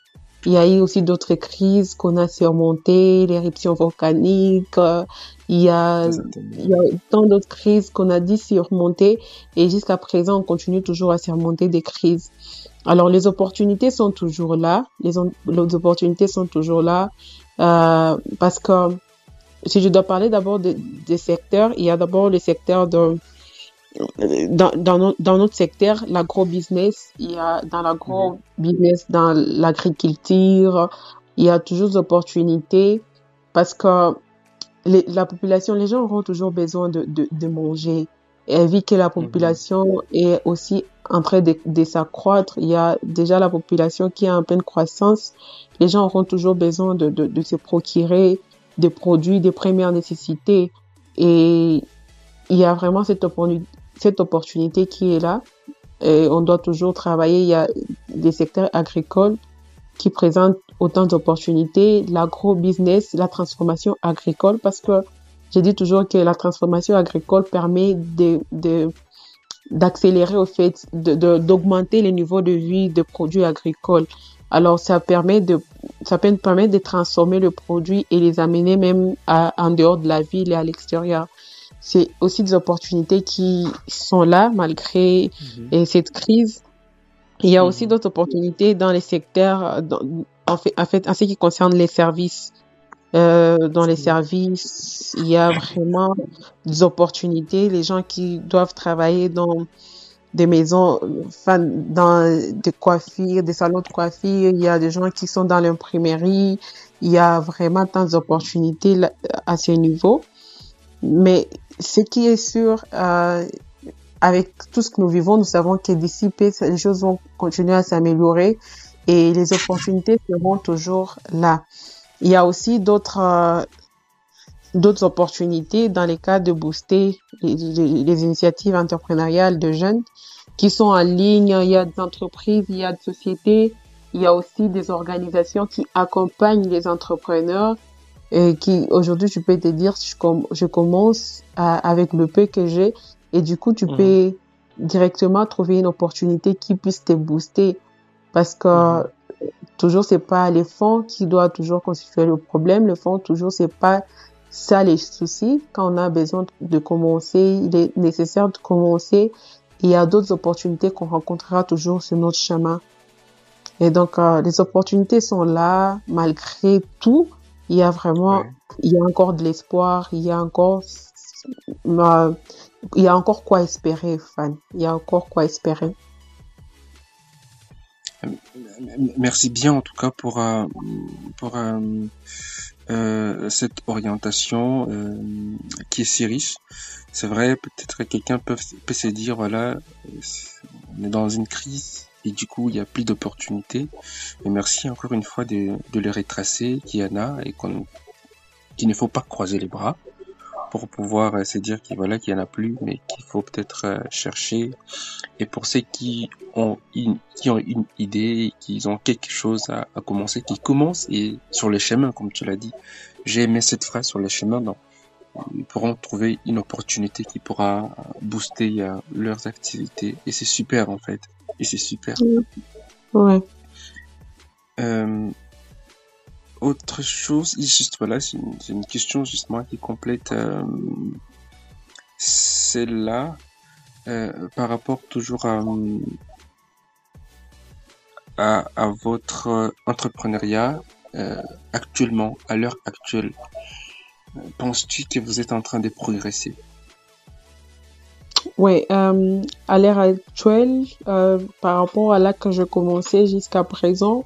Speaker 2: il y a eu aussi d'autres crises qu'on a surmontées, l'éruption volcanique, il y a tant d'autres crises qu'on a dû surmonter et jusqu'à présent, on continue toujours à surmonter des crises. Alors, les opportunités sont toujours là, les opportunités sont toujours là parce que si je dois parler d'abord des secteurs, il y a d'abord le secteur dans notre secteur, l'agro-business, il y a dans l'agro-business, dans l'agriculture, il y a toujours des opportunités parce que la population, les gens auront toujours besoin de manger. Et vu que la population est aussi en train de s'accroître, il y a déjà la population qui est en pleine croissance, les gens auront toujours besoin de se procurer des produits de première nécessité. Et il y a vraiment cette opportunité qui est là. Et on doit toujours travailler. Il y a des secteurs agricoles qui présentent autant d'opportunités, l'agro-business, la transformation agricole, parce que j'ai dit toujours que la transformation agricole permet d'accélérer au fait, d'augmenter les niveaux de vie des produits agricoles. Alors, ça peut permettre de transformer le produit et les amener même en dehors de la ville et à l'extérieur. C'est aussi des opportunités qui sont là malgré
Speaker 1: Mhm.
Speaker 2: cette crise. Il y a aussi
Speaker 1: Mhm.
Speaker 2: d'autres opportunités dans les secteurs, en ce qui concerne les services. Dans les services, il y a vraiment des opportunités. Les gens qui doivent travailler dans des maisons, enfin, dans des coiffures, des salons de coiffure, il y a des gens qui sont dans l'imprimerie. Il y a vraiment tant d'opportunités à ce niveau. Mais ce qui est sûr, avec tout ce que nous vivons, nous savons que d'ici peu, les choses vont continuer à s'améliorer et les opportunités seront toujours là. Il y a aussi d'autres opportunités dans les cas de booster les initiatives entrepreneuriales de jeunes qui sont en ligne. Il y a des entreprises, il y a des sociétés, il y a aussi des organisations qui accompagnent les entrepreneurs et qui, aujourd'hui, je peux te dire, je commence avec le peu que j'ai et du coup, tu
Speaker 1: Mhm.
Speaker 2: peux directement trouver une opportunité qui puisse te booster parce que
Speaker 1: Mhm.
Speaker 2: toujours, c'est pas les fonds qui doivent toujours constituer le problème. Le fond, toujours, c'est pas ça les soucis. Quand on a besoin de commencer, il est nécessaire de commencer. Il y a d'autres opportunités qu'on rencontrera toujours sur notre chemin. Et donc, les opportunités sont là, malgré tout. Il y a vraiment,
Speaker 1: Ouais.
Speaker 2: il y a encore de l'espoir. Euh, il y a encore quoi espérer, Fan. Il y a encore quoi espérer.
Speaker 1: Merci bien en tout cas pour cette orientation qui est si riche. C'est vrai, peut-être que quelqu'un peut se dire, voilà, on est dans une crise et du coup, il y a plus d'opportunités. Et merci encore une fois de les retracer, qu'il y en a et qu'il ne faut pas croiser les bras pour pouvoir se dire qu'il voilà, qu'il y en a plus, mais qu'il faut peut-être chercher. Et pour ceux qui ont une idée, qui ont quelque chose à commencer, qui commencent et sur le chemin, comme tu l'as dit. J'ai aimé cette phrase sur le chemin, donc ils pourront trouver une opportunité qui pourra booster leurs activités. Et c'est super en fait. Et c'est super.
Speaker 2: Ouais.
Speaker 1: Euh, Autre chose, juste voilà, c'est une question justement qui complète celle-là par rapport toujours à votre entrepreneuriat actuellement, à l'heure actuelle. Penses-tu que vous êtes en train de progresser?
Speaker 2: Ouais, à l'heure actuelle, par rapport à là que je commençais jusqu'à présent,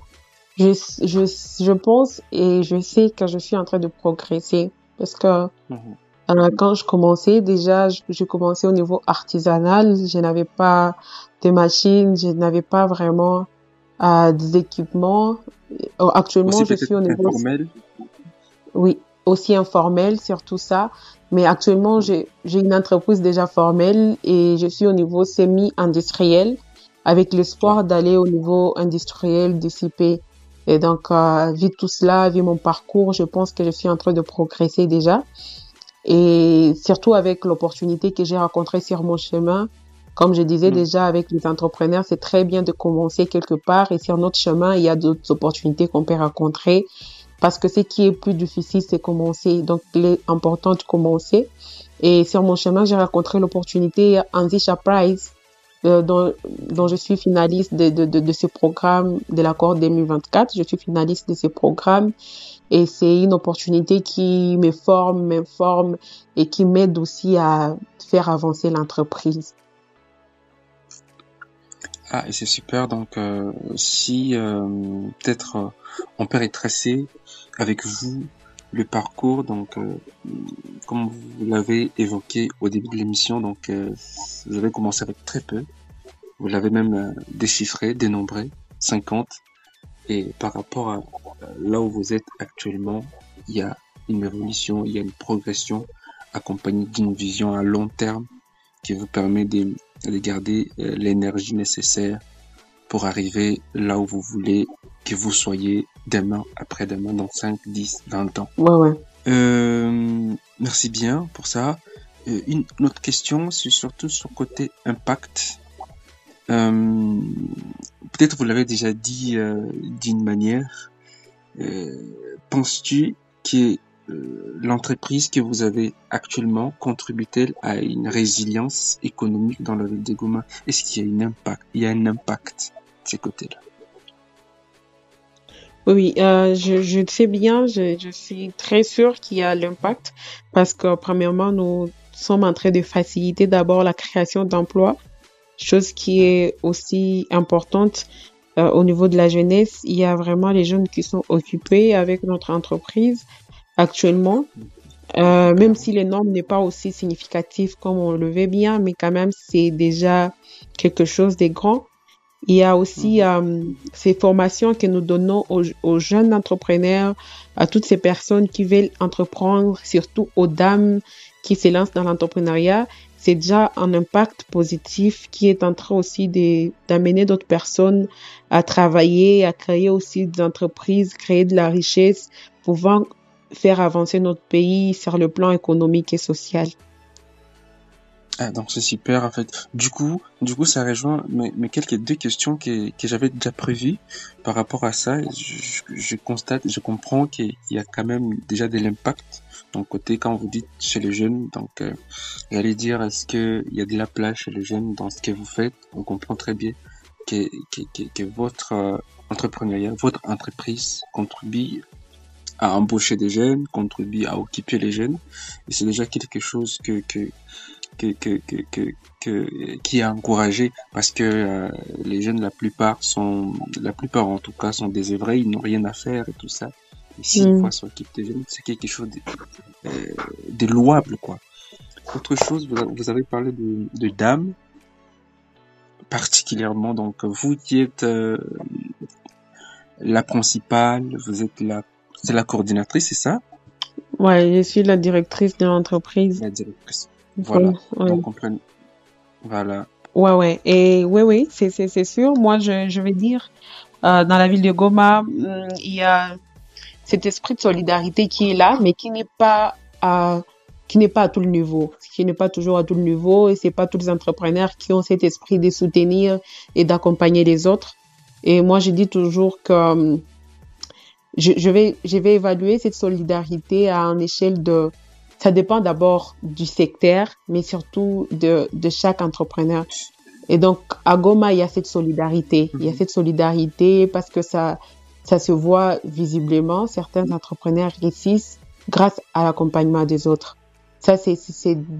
Speaker 2: je, je pense et je sais que je suis en train de progresser parce que
Speaker 1: Mhm.
Speaker 2: quand je commençais, déjà, je commençais au niveau artisanal, je n'avais pas de machines, je n'avais pas vraiment des équipements. Actuellement,
Speaker 1: Aussi
Speaker 2: je
Speaker 1: peut-être
Speaker 2: suis au niveau,
Speaker 1: informel?
Speaker 2: oui, aussi informel, surtout ça. Mais actuellement, j'ai une entreprise déjà formelle et je suis au niveau semi-industriel avec
Speaker 1: Ah,
Speaker 2: l'espoir d'aller au niveau industriel d'ici peu. Et donc, vu tout cela, vu mon parcours, je pense que je suis en train de progresser déjà. Et surtout avec l'opportunité que j'ai rencontrée sur mon chemin. Comme je disais
Speaker 1: mm.
Speaker 2: déjà avec les entrepreneurs, c'est très bien de commencer quelque part et sur notre chemin, il y a d'autres opportunités qu'on peut rencontrer parce que ce qui est plus difficile, c'est commencer. Donc, il est important de commencer. Et sur mon chemin, j'ai rencontré l'opportunité Anzisha Prize, dont je suis finaliste de ce programme de l'accord 2024. Je suis finaliste de ce programme et c'est une opportunité qui me forme, m'informe et qui m'aide aussi à faire avancer l'entreprise.
Speaker 1: Ah, et c'est super. Donc, si peut-être on peut retracer avec vous le parcours. Donc, comme vous l'avez évoqué au début de l'émission, donc vous avez commencé avec très peu. Vous l'avez même déchiffré, dénombré, 50. Et par rapport à là où vous êtes actuellement, il y a une évolution, il y a une progression accompagné d'une vision à long terme qui vous permet de garder l'énergie nécessaire pour arriver là où vous voulez que vous soyez demain, après-demain, dans 5, 10, 20 ans.
Speaker 2: Ouais, ouais.
Speaker 1: Merci bien pour ça. Une autre question, c'est surtout sur côté impact. Peut-être vous l'avez déjà dit d'une manière. Penses-tu que l'entreprise que vous avez actuellement contribue-t-elle à une résilience économique dans la ville de Goma? Est-ce qu'il y a il y a un impact de ces côtés-là?
Speaker 2: Oui, je sais bien, je suis très sûre qu'il y a l'impact parce que premièrement, nous sommes en train de faciliter d'abord la création d'emplois, chose qui est aussi importante au niveau de la jeunesse. Il y a vraiment les jeunes qui sont occupés avec notre entreprise actuellement, même si le nombre n'est pas aussi significatif comme on le veut bien, mais quand même, c'est déjà quelque chose de grand. Il y a aussi ces formations que nous donnons aux jeunes entrepreneurs, à toutes ces personnes qui veulent entreprendre, surtout aux dames qui se lancent dans l'entrepreneuriat. C'est déjà un impact positif qui est en train aussi d'amener d'autres personnes à travailler, à créer aussi des entreprises, créer de la richesse, pouvant faire avancer notre pays sur le plan économique et social.
Speaker 1: Ah, donc c'est super en fait. Ça rejoint mes quelques deux questions que j'avais déjà prévues par rapport à ça. Je constate, je comprends qu'il y a quand même déjà de l'impact. Donc côté quand vous dites chez les jeunes, donc j'allais dire est-ce que il y a de la place chez les jeunes dans ce que vous faites. On comprend très bien que votre entrepreneuriat, votre entreprise contribue à embaucher des jeunes, contribue à occuper les jeunes. Et c'est déjà quelque chose que, que, que, qui est encouragé parce que les jeunes, la plupart en tout cas, sont désœuvrés, ils n'ont rien à faire et tout ça. Et s'ils
Speaker 2: Mm.
Speaker 1: voient s'occuper des jeunes, c'est quelque chose de louable, quoi. Autre chose, vous avez parlé de dames, particulièrement, donc vous qui êtes la principale, c'est la coordinatrice, c'est ça?
Speaker 2: Ouais, je suis la directrice de l'entreprise.
Speaker 1: La directrice.
Speaker 2: Ouais,
Speaker 1: Voilà.
Speaker 2: ouais.
Speaker 1: Donc, voilà.
Speaker 2: Ouais, ouais. Et oui, oui, c'est sûr. Moi, je vais dire, dans la ville de Goma, il y a cet esprit de solidarité qui est là, mais qui n'est pas à tout le niveau, qui n'est pas toujours à tout le niveau, et c'est pas tous les entrepreneurs qui ont cet esprit de soutenir et d'accompagner les autres. Et moi, je dis toujours que je vais évaluer cette solidarité à une échelle ça dépend d'abord du secteur, mais surtout de chaque entrepreneur. Et donc, à Goma, il y a cette solidarité. Il y a cette solidarité parce que ça se voit visiblement. Certains entrepreneurs réussissent grâce à l'accompagnement des autres. Ça, c'est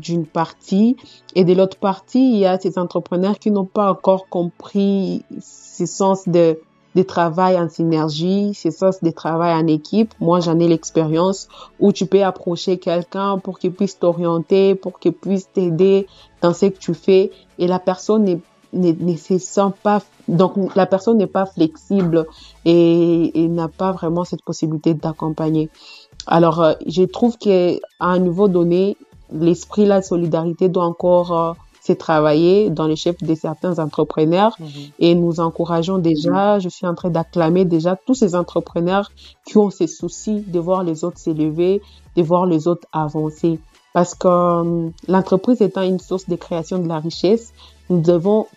Speaker 2: d'une partie. Et de l'autre partie, il y a ces entrepreneurs qui n'ont pas encore compris ce sens de travail en synergie, ce sens de travail en équipe. Moi, j'en ai l'expérience où tu peux approcher quelqu'un pour qu'il puisse t'orienter, pour qu'il puisse t'aider dans ce que tu fais. Et la personne ne se sent pas, donc la personne n'est pas flexible et n'a pas vraiment cette possibilité d'accompagner. Alors, je trouve qu'à un niveau donné, l'esprit, la solidarité doit encore se travailler dans les chefs de certains entrepreneurs et nous encourageons déjà, je suis en train d'acclamer déjà tous ces entrepreneurs qui ont ces soucis de voir les autres s'élever, de voir les autres avancer. Parce que l'entreprise étant une source de création de la richesse, nous devons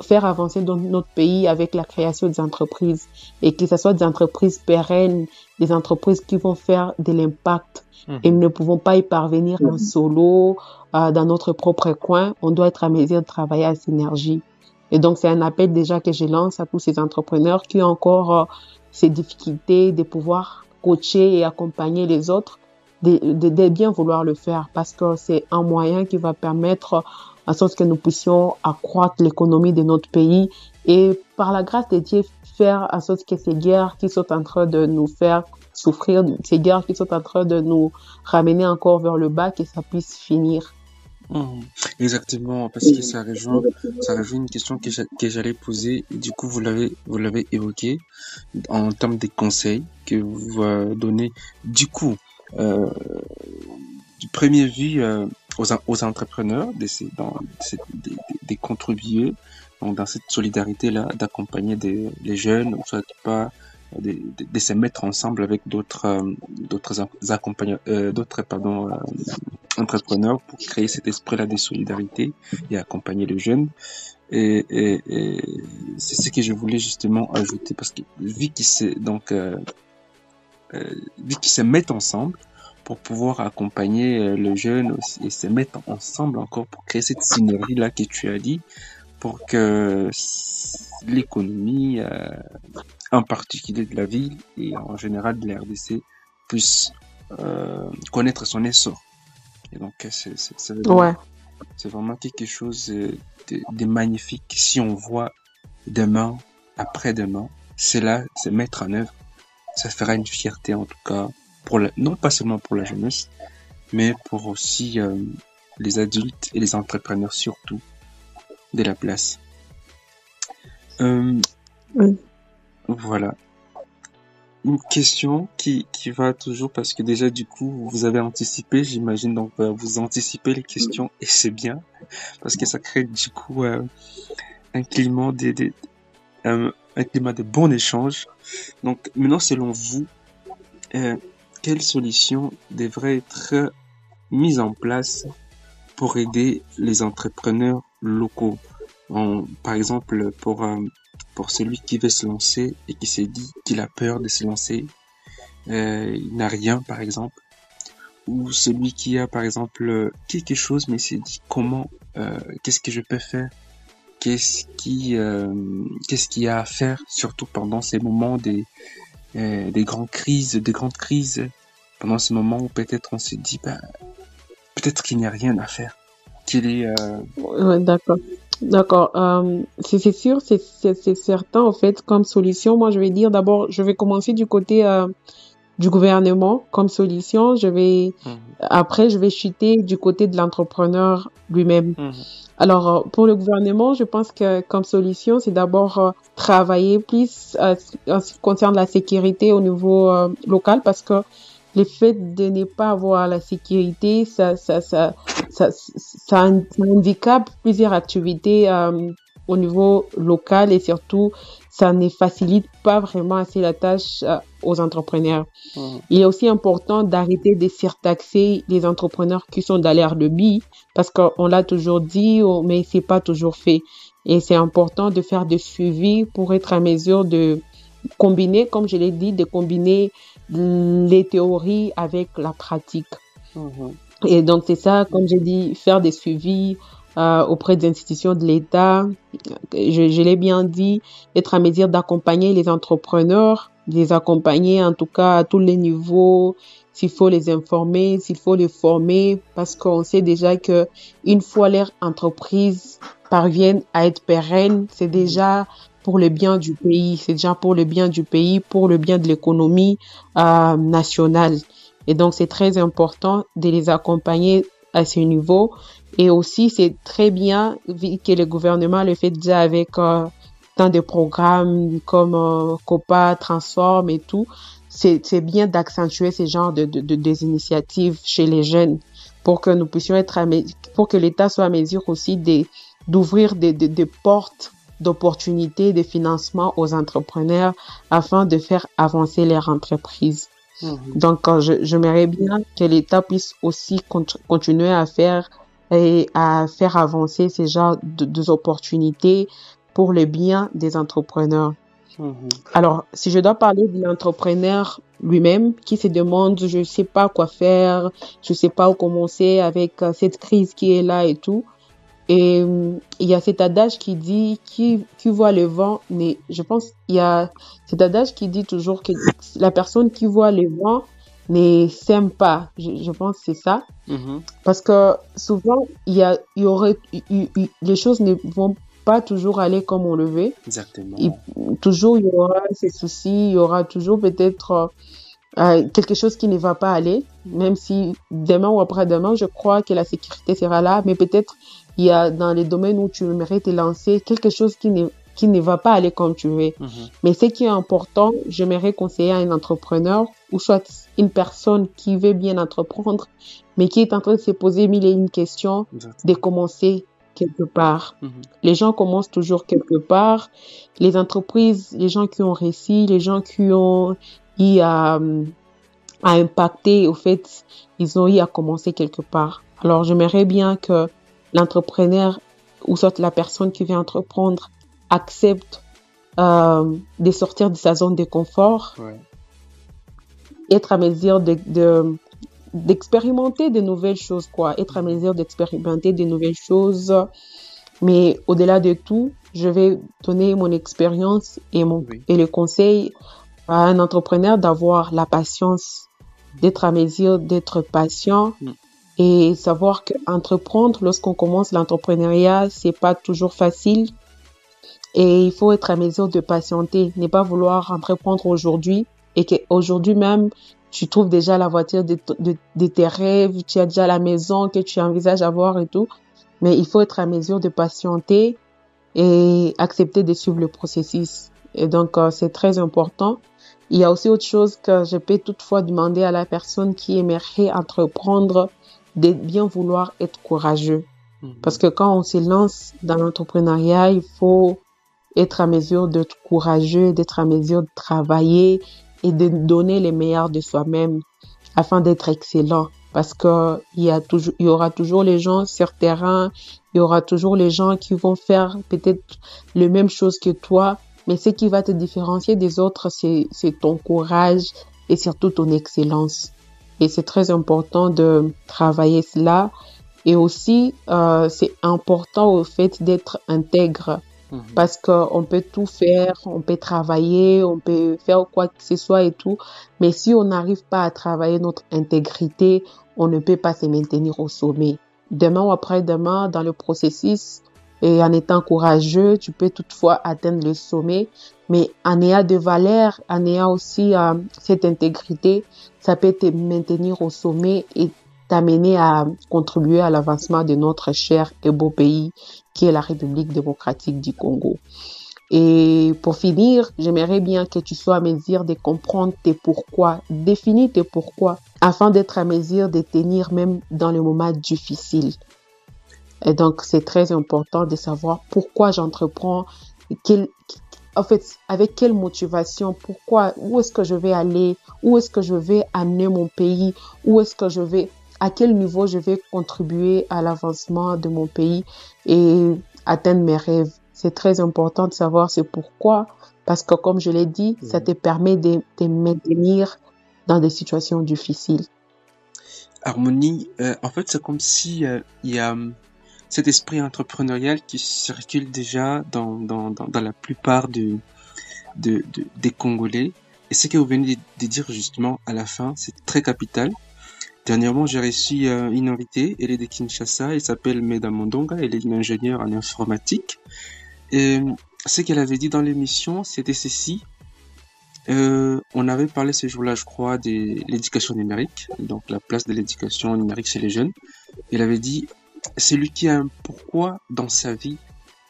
Speaker 2: faire avancer notre pays avec la création des entreprises et que ce soit des entreprises pérennes, des entreprises qui vont faire de l'impact et nous ne pouvons pas y parvenir en solo, dans notre propre coin. On doit être à mesure de travailler à synergie. Et donc, c'est un appel déjà que je lance à tous ces entrepreneurs qui ont encore ces difficultés de pouvoir coacher et accompagner les autres, de bien vouloir le faire parce que c'est un moyen qui va permettre en sorte que nous puissions accroître l'économie de notre pays et par la grâce de Dieu faire en sorte que ces guerres qui sont en train de nous faire souffrir, ces guerres qui sont en train de nous ramener encore vers le bas, que ça puisse finir.
Speaker 1: Exactement, parce que ça rejoint une question que j'allais poser. Et du coup, vous l'avez évoqué en termes des conseils que vous donnez. Du coup, du premier vue aux entrepreneurs de contribuer donc dans cette solidarité-là, d'accompagner les jeunes, ou soit pas de se mettre ensemble avec entrepreneurs pour créer cet esprit-là de solidarité et accompagner les jeunes. Et c'est ce que je voulais justement ajouter, parce que vu qu'ils se mettent ensemble pour pouvoir accompagner les jeunes aussi, et se mettre ensemble encore pour créer cette synergie-là que tu as dit, pour que l'économie, en particulier de la ville et en général de la RDC, puisse connaître son essor. Et donc,
Speaker 2: Ouais.
Speaker 1: c'est vraiment quelque chose de magnifique. Si on voit demain, après-demain, c'est mettre en œuvre. Ça fera une fierté, en tout cas, non pas seulement pour la jeunesse, mais pour aussi les adultes et les entrepreneurs surtout de la place.
Speaker 2: Oui.
Speaker 1: Voilà. Une question qui va toujours, parce que déjà du coup vous avez anticipé, j'imagine, donc vous anticipez les questions et c'est bien, parce que ça crée du coup un climat un climat de bon échange. Donc maintenant, selon vous, quelle solution devrait être mise en place pour aider les entrepreneurs locaux? Par exemple, pour celui qui veut se lancer et qui s'est dit qu'il a peur de se lancer, il n'a rien, par exemple, ou celui qui a, par exemple, quelque chose, mais s'est dit qu'est-ce que je peux faire? Qu'est-ce qu'il y a à faire, surtout pendant ces moments des grandes crises, pendant ces moments où peut-être on s'est dit, peut-être qu'il n'y a rien à faire.
Speaker 2: Ouais, d'accord. D'accord. C'est sûr, c'est certain, en fait, comme solution. Moi, je vais dire d'abord, je vais commencer du côté du gouvernement comme solution. Après, je vais chuter du côté de l'entrepreneur lui-même. Alors, pour le gouvernement, je pense que comme solution, c'est d'abord travailler plus en ce qui concerne la sécurité au niveau local, parce que le fait de ne pas avoir la sécurité, ça handicape plusieurs activités au niveau local, et surtout, ça ne facilite pas vraiment assez la tâche aux entrepreneurs. Il est aussi important d'arrêter de surtaxer les entrepreneurs qui sont dans l'Airbnb, parce qu'on l'a toujours dit, mais c'est pas toujours fait. Et c'est important de faire des suivis pour être en mesure de combiner, comme je l'ai dit, de combiner les théories avec la pratique. Et donc, c'est ça, comme j'ai dit, faire des suivis auprès des institutions de l'État. Je l'ai bien dit, être en mesure d'accompagner les entrepreneurs, les accompagner en tout cas à tous les niveaux, s'il faut les informer, s'il faut les former, parce qu'on sait déjà que une fois leur entreprise parviennent à être pérenne, c'est déjà pour le bien du pays, c'est déjà pour le bien du pays, pour le bien de l'économie nationale. Et donc, c'est très important de les accompagner à ce niveau. Et aussi, c'est très bien que le gouvernement le fait déjà avec tant de programmes comme COPA, Transform et tout. C'est bien d'accentuer ces genres des initiatives chez les jeunes pour que nous puissions pour que l'État soit à mesure aussi d'ouvrir des portes d'opportunités, de financement aux entrepreneurs afin de faire avancer leur entreprise. Donc, j'aimerais bien que l'État puisse aussi continuer à faire avancer ces genres d'opportunités pour le bien des entrepreneurs. Alors, si je dois parler de l'entrepreneur lui-même qui se demande, je ne sais pas quoi faire, je ne sais pas où commencer avec cette crise qui est là et tout. Et il y a cet adage qui dit qui voit le vent, mais je pense il y a cet adage qui dit toujours que la personne qui voit le vent ne sème pas. Je pense que c'est ça. Parce que souvent il y aurait les choses ne vont pas toujours aller comme on le veut.
Speaker 1: Exactement.
Speaker 2: Toujours il y aura ces soucis, il y aura toujours peut-être quelque chose qui ne va pas aller, même si demain ou après-demain, je crois que la sécurité sera là, mais peut-être il y a dans les domaines où tu aimerais te lancer quelque chose qui qui ne va pas aller comme tu veux. Mais ce qui est important, j'aimerais conseiller à un entrepreneur ou soit une personne qui veut bien entreprendre, mais qui est en train de se poser mille et une questions, de commencer quelque part. Les gens commencent toujours quelque part. Les entreprises, les gens qui ont réussi, les gens qui ont eu à impacter, au fait, ils ont eu à commencer quelque part. Alors, j'aimerais bien que l'entrepreneur ou soit la personne qui vient entreprendre accepte de sortir de sa zone de confort, être à mesure d'expérimenter de nouvelles choses, quoi. Être à mesure d'expérimenter de nouvelles choses. Mais au-delà de tout, je vais donner mon expérience et le conseil à un entrepreneur d'avoir la patience, d'être à mesure d'être patient et savoir qu'entreprendre, lorsqu'on commence l'entrepreneuriat, c'est pas toujours facile. Et il faut être à mesure de patienter, ne pas vouloir entreprendre aujourd'hui et qu'aujourd'hui même, tu trouves déjà la voiture de tes rêves, tu as déjà la maison que tu envisages avoir et tout. Mais il faut être à mesure de patienter et accepter de suivre le processus. Et donc, c'est très important. Il y a aussi autre chose que je peux toutefois demander à la personne qui aimerait entreprendre, de bien vouloir être courageux. Parce que quand on se lance dans l'entrepreneuriat, il faut être à mesure d'être courageux, d'être à mesure de travailler et de donner le meilleur de soi-même afin d'être excellent. Parce que il y aura toujours les gens sur terrain, il y aura toujours les gens qui vont faire peut-être les mêmes choses que toi, mais ce qui va te différencier des autres, c'est ton courage et surtout ton excellence. Et c'est très important de travailler cela. Et aussi, c'est important au fait d'être intègre. Parce qu'on peut tout faire, on peut travailler, on peut faire quoi que ce soit et tout. Mais si on n'arrive pas à travailler notre intégrité, on ne peut pas se maintenir au sommet. Demain ou après-demain, dans le processus, et en étant courageux, tu peux toutefois atteindre le sommet. Mais en ayant de valeur, en ayant aussi cette intégrité, ça peut te maintenir au sommet et t'amener à contribuer à l'avancement de notre cher et beau pays qui est la République démocratique du Congo. Et pour finir, j'aimerais bien que tu sois à mesure de comprendre tes pourquoi, définis tes pourquoi, afin d'être à mesure de tenir même dans les moments difficiles. Et donc, c'est très important de savoir pourquoi j'entreprends, en fait, avec quelle motivation, pourquoi, où est-ce que je vais aller, où est-ce que je vais amener mon pays, où est-ce que je vais, à quel niveau je vais contribuer à l'avancement de mon pays et atteindre mes rêves. C'est très important de savoir c'est pourquoi, parce que comme je l'ai dit, ça te permet de te maintenir dans des situations difficiles.
Speaker 1: Harmonie, en fait, c'est comme si il y a cet esprit entrepreneurial qui circule déjà dans la plupart des Congolais. Et ce que vous venez de dire justement à la fin, c'est très capital. Dernièrement, j'ai reçu une invitée, elle est de Kinshasa, elle s'appelle Meda Mondonga, elle est une ingénieure en informatique. Et ce qu'elle avait dit dans l'émission, c'était ceci. On avait parlé ce jour-là, je crois, de l'éducation numérique, donc la place de l'éducation numérique chez les jeunes. Elle avait dit, celui qui a un pourquoi dans sa vie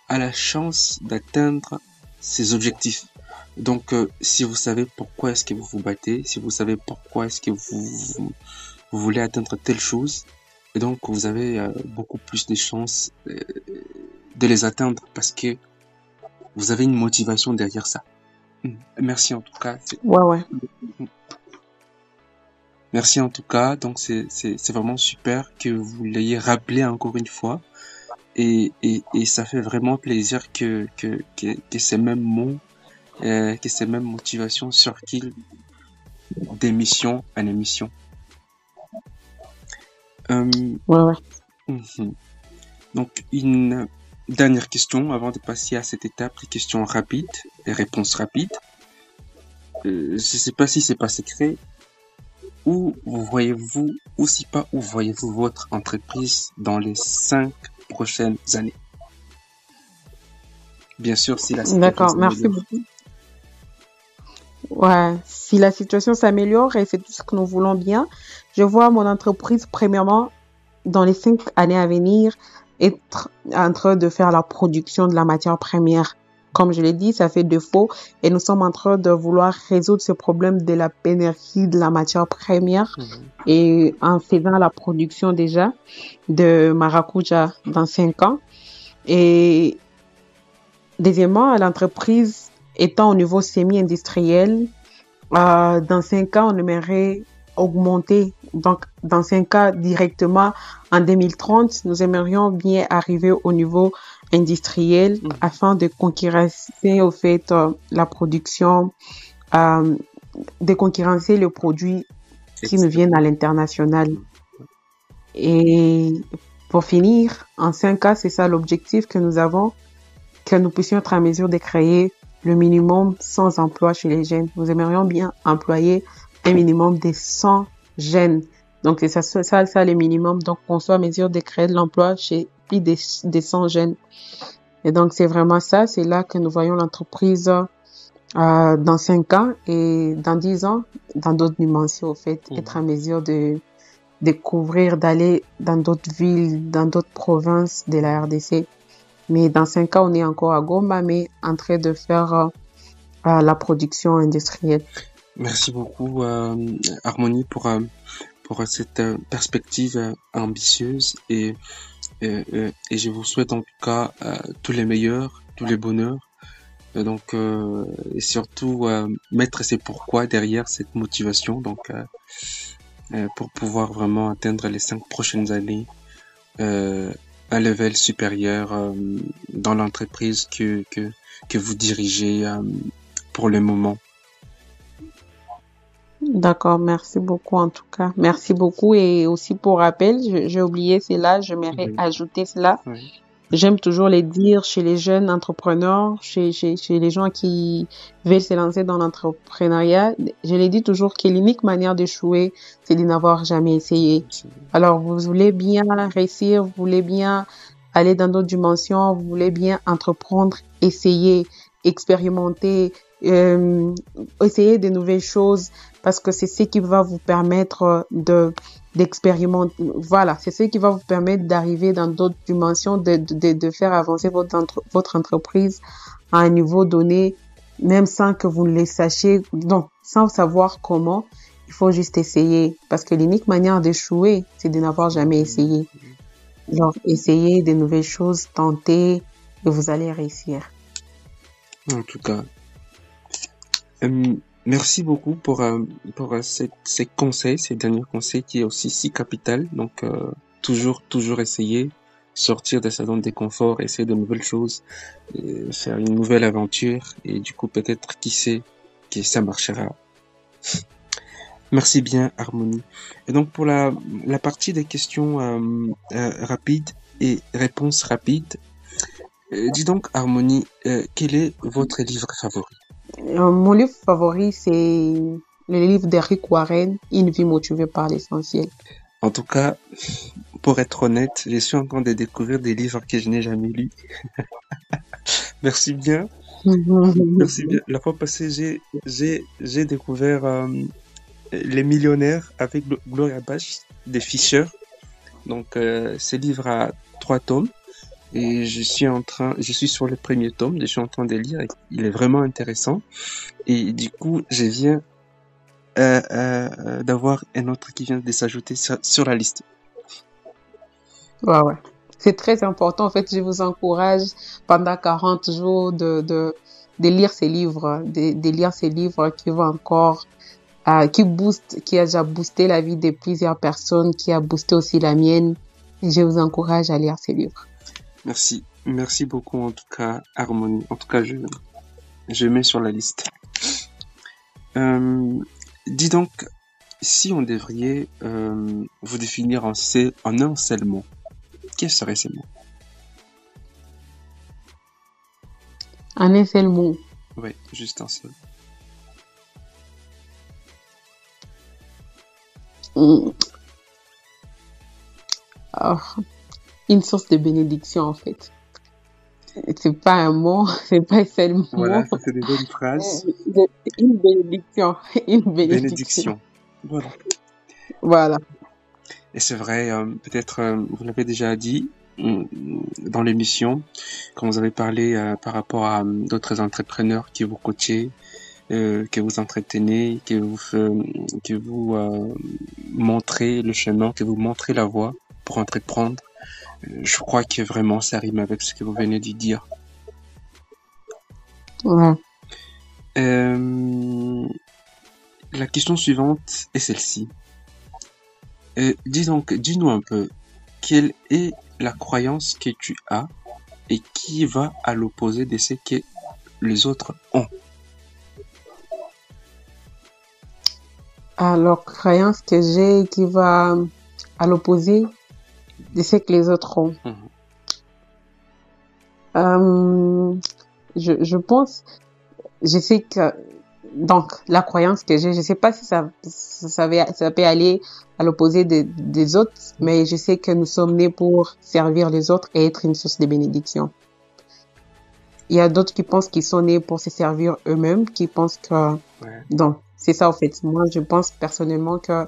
Speaker 1: a la chance d'atteindre ses objectifs. Donc, si vous savez pourquoi est-ce que vous vous battez, si vous savez pourquoi est-ce que vous voulez atteindre telle chose, et donc vous avez beaucoup plus de chances de les atteindre parce que vous avez une motivation derrière ça. Merci en tout cas.
Speaker 2: Ouais.
Speaker 1: Merci en tout cas. Donc c'est vraiment super que vous l'ayez rappelé encore une fois. Et ça fait vraiment plaisir que ces mêmes mots, que ces mêmes motivations circulent d'émission en émission.
Speaker 2: Ouais.
Speaker 1: Donc une dernière question avant de passer à cette étape, les questions rapides et réponses rapides. Je sais pas si c'est pas secret. Où voyez-vous, ou si pas, où voyez-vous votre entreprise dans les 5 prochaines années? Bien sûr, si la situation
Speaker 2: D'accord, merci beaucoup. Ouais, si la situation s'améliore et c'est tout ce que nous voulons bien, je vois mon entreprise premièrement dans les 5 années à venir être en train de faire la production de la matière première comme je l'ai dit, ça fait défaut et nous sommes en train de vouloir résoudre ce problème de la pénurie de la matière première et en faisant la production déjà de maracuja dans 5 ans. Et deuxièmement, l'entreprise étant au niveau semi-industriel, dans 5 ans, on aimerait augmenter. Donc, dans 5 ans, directement, en 2030, nous aimerions bien arriver au niveau industriel afin de concurrencer, au fait, la production, de concurrencer le produit qui nous viennent à l'international. Et pour finir, en 5 ans, c'est ça l'objectif que nous avons, que nous puissions être en mesure de créer le minimum 100 emplois chez les jeunes. Nous aimerions bien employer un minimum de 100 jeunes. Donc, c'est ça le minimum. Donc, on soit en mesure de créer de l'emploi chez plus de 100 jeunes. Et donc, c'est vraiment ça. C'est là que nous voyons l'entreprise dans 5 ans et dans 10 ans, dans d'autres dimensions, au fait, être en mesure de découvrir, d'aller dans d'autres villes, dans d'autres provinces de la RDC. Mais dans 5 ans, on est encore à Goma, mais en train de faire la production industrielle.
Speaker 1: Merci beaucoup, Harmonie, pour cette perspective ambitieuse et je vous souhaite en tout cas tous les meilleurs, tous les bonheurs. Donc, et surtout mettre ses pourquoi derrière cette motivation. Donc, pour pouvoir vraiment atteindre les 5 prochaines années. Un level supérieur dans l'entreprise que vous dirigez pour le moment.
Speaker 2: D'accord, merci beaucoup en tout cas. Merci beaucoup et aussi pour rappel, j'ai oublié cela, j'aimerais ajouter cela.
Speaker 1: Oui.
Speaker 2: J'aime toujours les dire chez les jeunes entrepreneurs, chez les gens qui veulent se lancer dans l'entrepreneuriat. Je les dis toujours que l'unique manière d'échouer, c'est de n'avoir jamais essayé. Alors, vous voulez bien réussir, vous voulez bien aller dans d'autres dimensions, vous voulez bien entreprendre, essayer, expérimenter, essayer de nouvelles choses parce que c'est ce qui va vous permettre d'expérimenter. Voilà, c'est ce qui va vous permettre d'arriver dans d'autres dimensions, de faire avancer votre entreprise à un niveau donné, même sans que vous ne le sachiez, donc sans savoir comment. Il faut juste essayer parce que l'unique manière d'échouer, c'est de n'avoir jamais essayé. Donc, essayez de nouvelles choses, tentez et vous allez réussir.
Speaker 1: En tout cas, merci beaucoup pour ces conseils, ces derniers conseils qui est aussi si capital. Donc, toujours essayer, sortir de sa zone de confort, essayer de nouvelles choses, faire une nouvelle aventure et du coup, peut-être, qui sait, que ça marchera. Merci bien, Harmonie. Et donc, pour la partie des questions rapides et réponses rapides, dis donc, Harmonie, quel est votre livre favori?
Speaker 2: Mon livre favori, c'est le livre d'Eric Warren, Une vie motivée par l'essentiel.
Speaker 1: En tout cas, pour être honnête, je suis en train de découvrir des livres que je n'ai jamais lus. Merci bien. Merci bien. La fois passée, j'ai découvert Les Millionnaires avec Gloria Bach des Fisher. Donc, ce livre a 3 tomes. Et je suis sur le premier tome, je suis en train de lire, et il est vraiment intéressant. Et du coup, je viens d'avoir un autre qui vient de s'ajouter sur la liste.
Speaker 2: Ouais. C'est très important. En fait, je vous encourage pendant 40 jours de lire ces livres, de lire ces livres qui vont encore, qui a déjà boosté la vie de plusieurs personnes, qui a boosté aussi la mienne. Et je vous encourage à lire ces livres.
Speaker 1: Merci beaucoup en tout cas, Harmonie. En tout cas, je mets sur la liste. Dis donc, si on devrait vous définir en un seul mot, quel serait ce mot?
Speaker 2: En un seul mot?
Speaker 1: Oui, juste un seul.
Speaker 2: Une source de bénédiction, en fait. C'est pas un mot, c'est pas un seul mot.
Speaker 1: Voilà, ça c'est des bonnes phrases.
Speaker 2: Une bénédiction.
Speaker 1: Bénédiction. Voilà.
Speaker 2: Voilà.
Speaker 1: Et c'est vrai, peut-être vous l'avez déjà dit, dans l'émission, quand vous avez parlé par rapport à d'autres entrepreneurs qui vous coachaient, que vous entretenez, que vous montrez le chemin, que vous montrez la voie pour entreprendre. Je crois que vraiment ça rime avec ce que vous venez de dire.
Speaker 2: Ouais.
Speaker 1: La question suivante est celle-ci. Dis-nous un peu, quelle est la croyance que tu as et qui va à l'opposé de ce que les autres ont?
Speaker 2: Alors, croyance que j'ai qui va à l'opposé de ce que les autres ont. Je pense, je sais que, donc, la croyance que j'ai, je sais pas si ça peut aller à l'opposé des autres, mais je sais que nous sommes nés pour servir les autres et être une source de bénédiction. Il y a d'autres qui pensent qu'ils sont nés pour se servir eux-mêmes, qui pensent que, donc, c'est ça, en fait. Moi, je pense personnellement que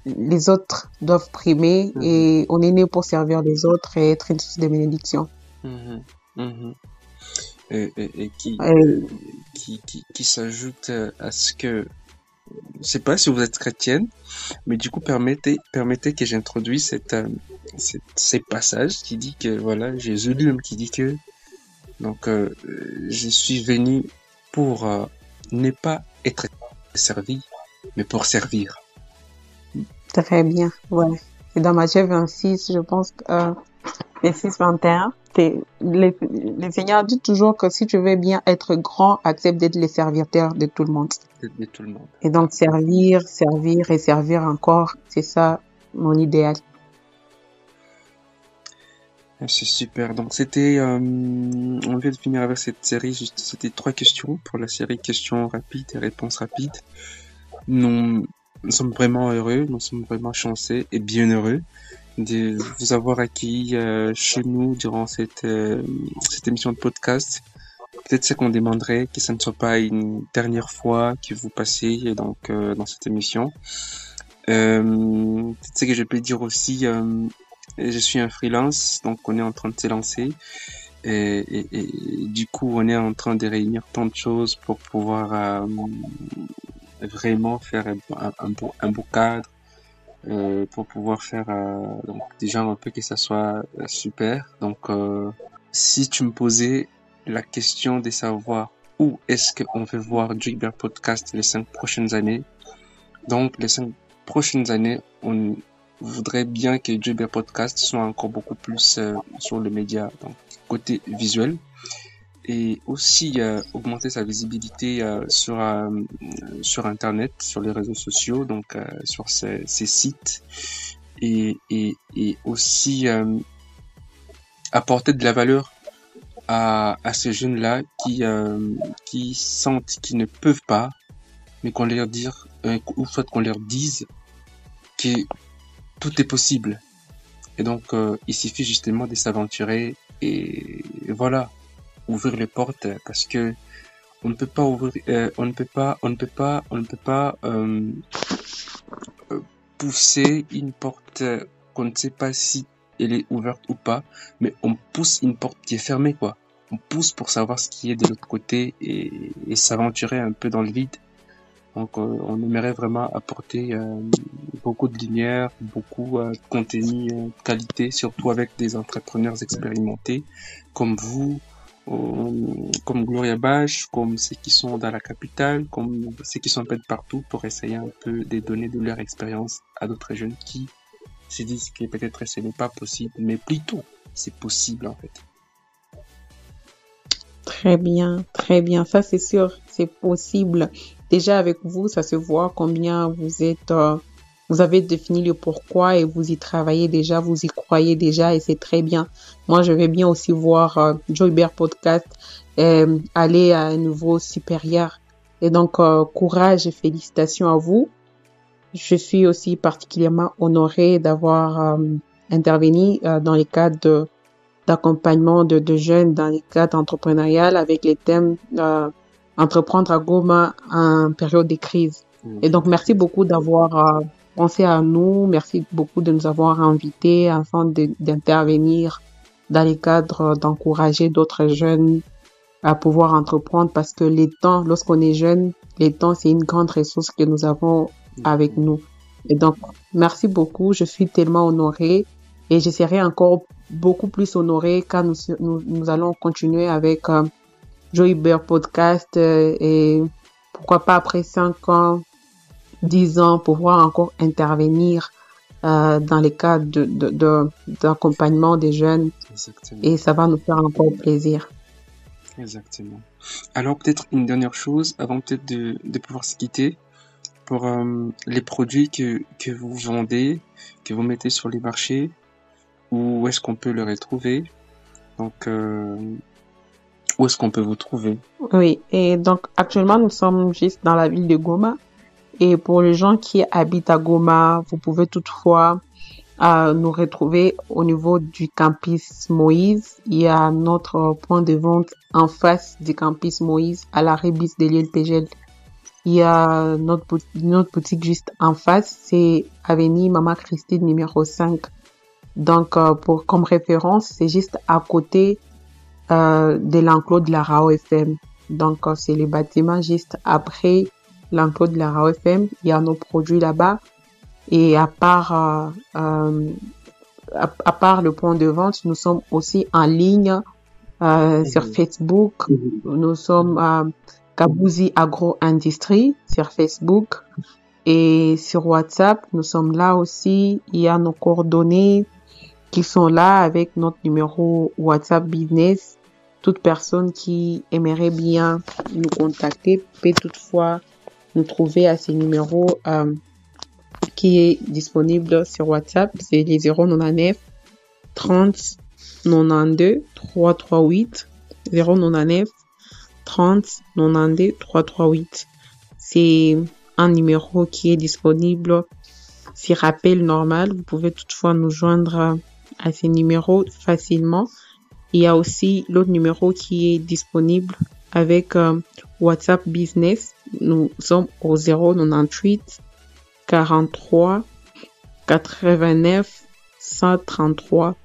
Speaker 2: les autres doivent primer et on est né pour servir les autres et être une source de bénédiction.
Speaker 1: Et qui s'ajoute à ce que, je sais pas si vous êtes chrétienne, mais du coup permettez que j'introduise ces passages qui dit que voilà, Jésus lui-même qui dit que donc je suis venu pour ne pas être servi, mais pour servir.
Speaker 2: Très bien, ouais. C'est dans Matthieu 26, je pense, 26, 21. Le Seigneur dit toujours que si tu veux bien être grand, accepte d'être le serviteur de tout le monde.
Speaker 1: De tout le monde.
Speaker 2: Et donc servir et servir encore, c'est ça mon idéal.
Speaker 1: C'est super. Donc c'était, on vient de finir avec cette série. C'était 3 questions pour la série questions rapides et réponses rapides. Nous sommes vraiment heureux, nous sommes vraiment chanceux et bien heureux de vous avoir accueilli chez nous durant cette émission de podcast. Peut-être ce qu'on demanderait que ça ne soit pas une dernière fois que vous passez donc dans cette émission. Peut-être ce que je peux dire aussi. Je suis un freelance, donc on est en train de se lancer et du coup on est en train de réunir tant de choses pour pouvoir vraiment faire un beau cadre, pour pouvoir faire donc déjà un peu que ça soit super. Donc si tu me posais la question de savoir où est-ce qu'on veut voir Joybird Podcast les 5 prochaines années, donc les 5 prochaines années on voudrais bien que Joybird Podcast soit encore beaucoup plus sur le média, donc côté visuel, et aussi augmenter sa visibilité sur internet, sur les réseaux sociaux, donc sur ces sites, et aussi apporter de la valeur à ces jeunes là qui sentent qu'ils ne peuvent pas, mais qu'on leur dire ou soit qu'on leur dise que tout est possible. Et donc il suffit justement de s'aventurer et voilà, ouvrir les portes, parce que on ne peut pas pousser une porte qu'on ne sait pas si elle est ouverte ou pas, mais on pousse une porte qui est fermée, quoi. On pousse pour savoir ce qui est de l'autre côté et s'aventurer un peu dans le vide. Donc on aimerait vraiment apporter beaucoup de lumière, beaucoup de contenu de qualité, surtout avec des entrepreneurs expérimentés comme vous, comme Gloria Bash, comme ceux qui sont dans la capitale, comme ceux qui sont un peu de partout, pour essayer un peu de donner de leur expérience à d'autres jeunes qui se disent que peut-être ce n'est pas possible, mais plutôt c'est possible en fait.
Speaker 2: Très bien, ça c'est sûr, c'est possible. Déjà avec vous, ça se voit combien vous avez défini le pourquoi et vous y travaillez déjà, vous y croyez déjà et c'est très bien. Moi, je vais bien aussi voir Joybird Podcast aller à un niveau supérieur. Et donc, courage et félicitations à vous. Je suis aussi particulièrement honorée d'avoir intervenu dans les cadres d'accompagnement de jeunes dans les cadres entrepreneurial avec les thèmes entreprendre à Goma en période de crise. Et donc, merci beaucoup d'avoir pensé à nous. Merci beaucoup de nous avoir invités afin d'intervenir dans les cadres d'encourager d'autres jeunes à pouvoir entreprendre parce que les temps, lorsqu'on est jeune, les temps, c'est une grande ressource que nous avons avec nous. Et donc, merci beaucoup. Je suis tellement honorée et je serai encore beaucoup plus honorée quand nous allons continuer avec Joe Hubert Podcast et pourquoi pas après 5 ans, 10 ans, pouvoir encore intervenir dans les cas d'accompagnement des jeunes.
Speaker 1: Exactement.
Speaker 2: Et ça va nous faire encore plaisir.
Speaker 1: Exactement. Alors peut-être une dernière chose avant peut-être de pouvoir se quitter pour les produits que vous vendez, que vous mettez sur les marchés, où est-ce qu'on peut les retrouver? Donc où est-ce qu'on peut vous trouver?
Speaker 2: Oui, et donc actuellement nous sommes juste dans la ville de Goma. Et pour les gens qui habitent à Goma, vous pouvez toutefois nous retrouver au niveau du campus Moïse. Il y a notre point de vente en face du campus Moïse à la Rébis de l'île Pégel. Il y a notre boutique juste en face, c'est avenue Mama Christine numéro 5. Donc comme référence, c'est juste à côté de l'enclos de la RAO FM. Donc c'est le bâtiment juste après l'enclos de la RAO FM. Il y a nos produits là-bas. Et à part le point de vente, nous sommes aussi en ligne sur Facebook. Nous sommes à Kabouzi Agro Industrie sur Facebook et sur WhatsApp. Nous sommes là aussi. Il y a nos coordonnées qui sont là avec notre numéro WhatsApp Business. Toute personne qui aimerait bien nous contacter peut toutefois nous trouver à ces numéros qui est disponible sur WhatsApp. C'est les 099 30 92 338 099 30 92 338. C'est un numéro qui est disponible sur appel normal. Vous pouvez toutefois nous joindre à ces numéros facilement. Il y a aussi l'autre numéro qui est disponible avec WhatsApp Business. Nous sommes au 098 43 89 133.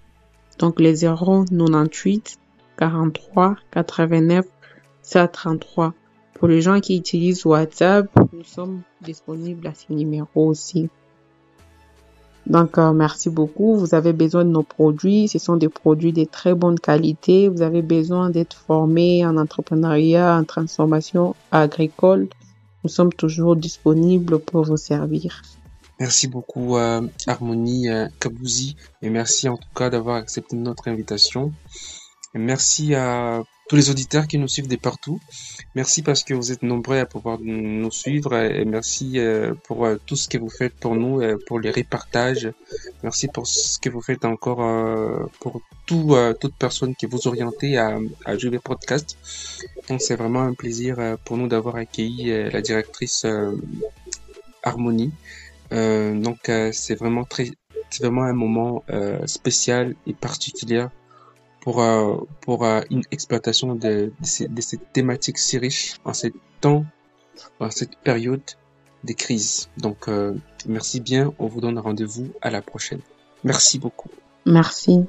Speaker 2: Donc les 098 43 89 133. Pour les gens qui utilisent WhatsApp, nous sommes disponibles à ces numéros aussi. Donc merci beaucoup. Vous avez besoin de nos produits. Ce sont des produits de très bonne qualité. Vous avez besoin d'être formé en entrepreneuriat, en transformation agricole. Nous sommes toujours disponibles pour vous servir.
Speaker 1: Merci beaucoup Harmonie Kabouzi et merci en tout cas d'avoir accepté notre invitation. Et merci à tous les auditeurs qui nous suivent de partout. Merci parce que vous êtes nombreux à pouvoir nous suivre et merci pour tout ce que vous faites pour nous, pour les repartages. Merci pour ce que vous faites encore pour toute personne qui vous orientez à JB Podcast. Donc c'est vraiment un plaisir pour nous d'avoir accueilli la directrice Harmonie. Donc c'est vraiment un moment spécial et particulier pour une exploitation de cette thématique si riche en cette période de crise. Donc merci bien, on vous donne rendez-vous à la prochaine. Merci beaucoup.
Speaker 2: Merci.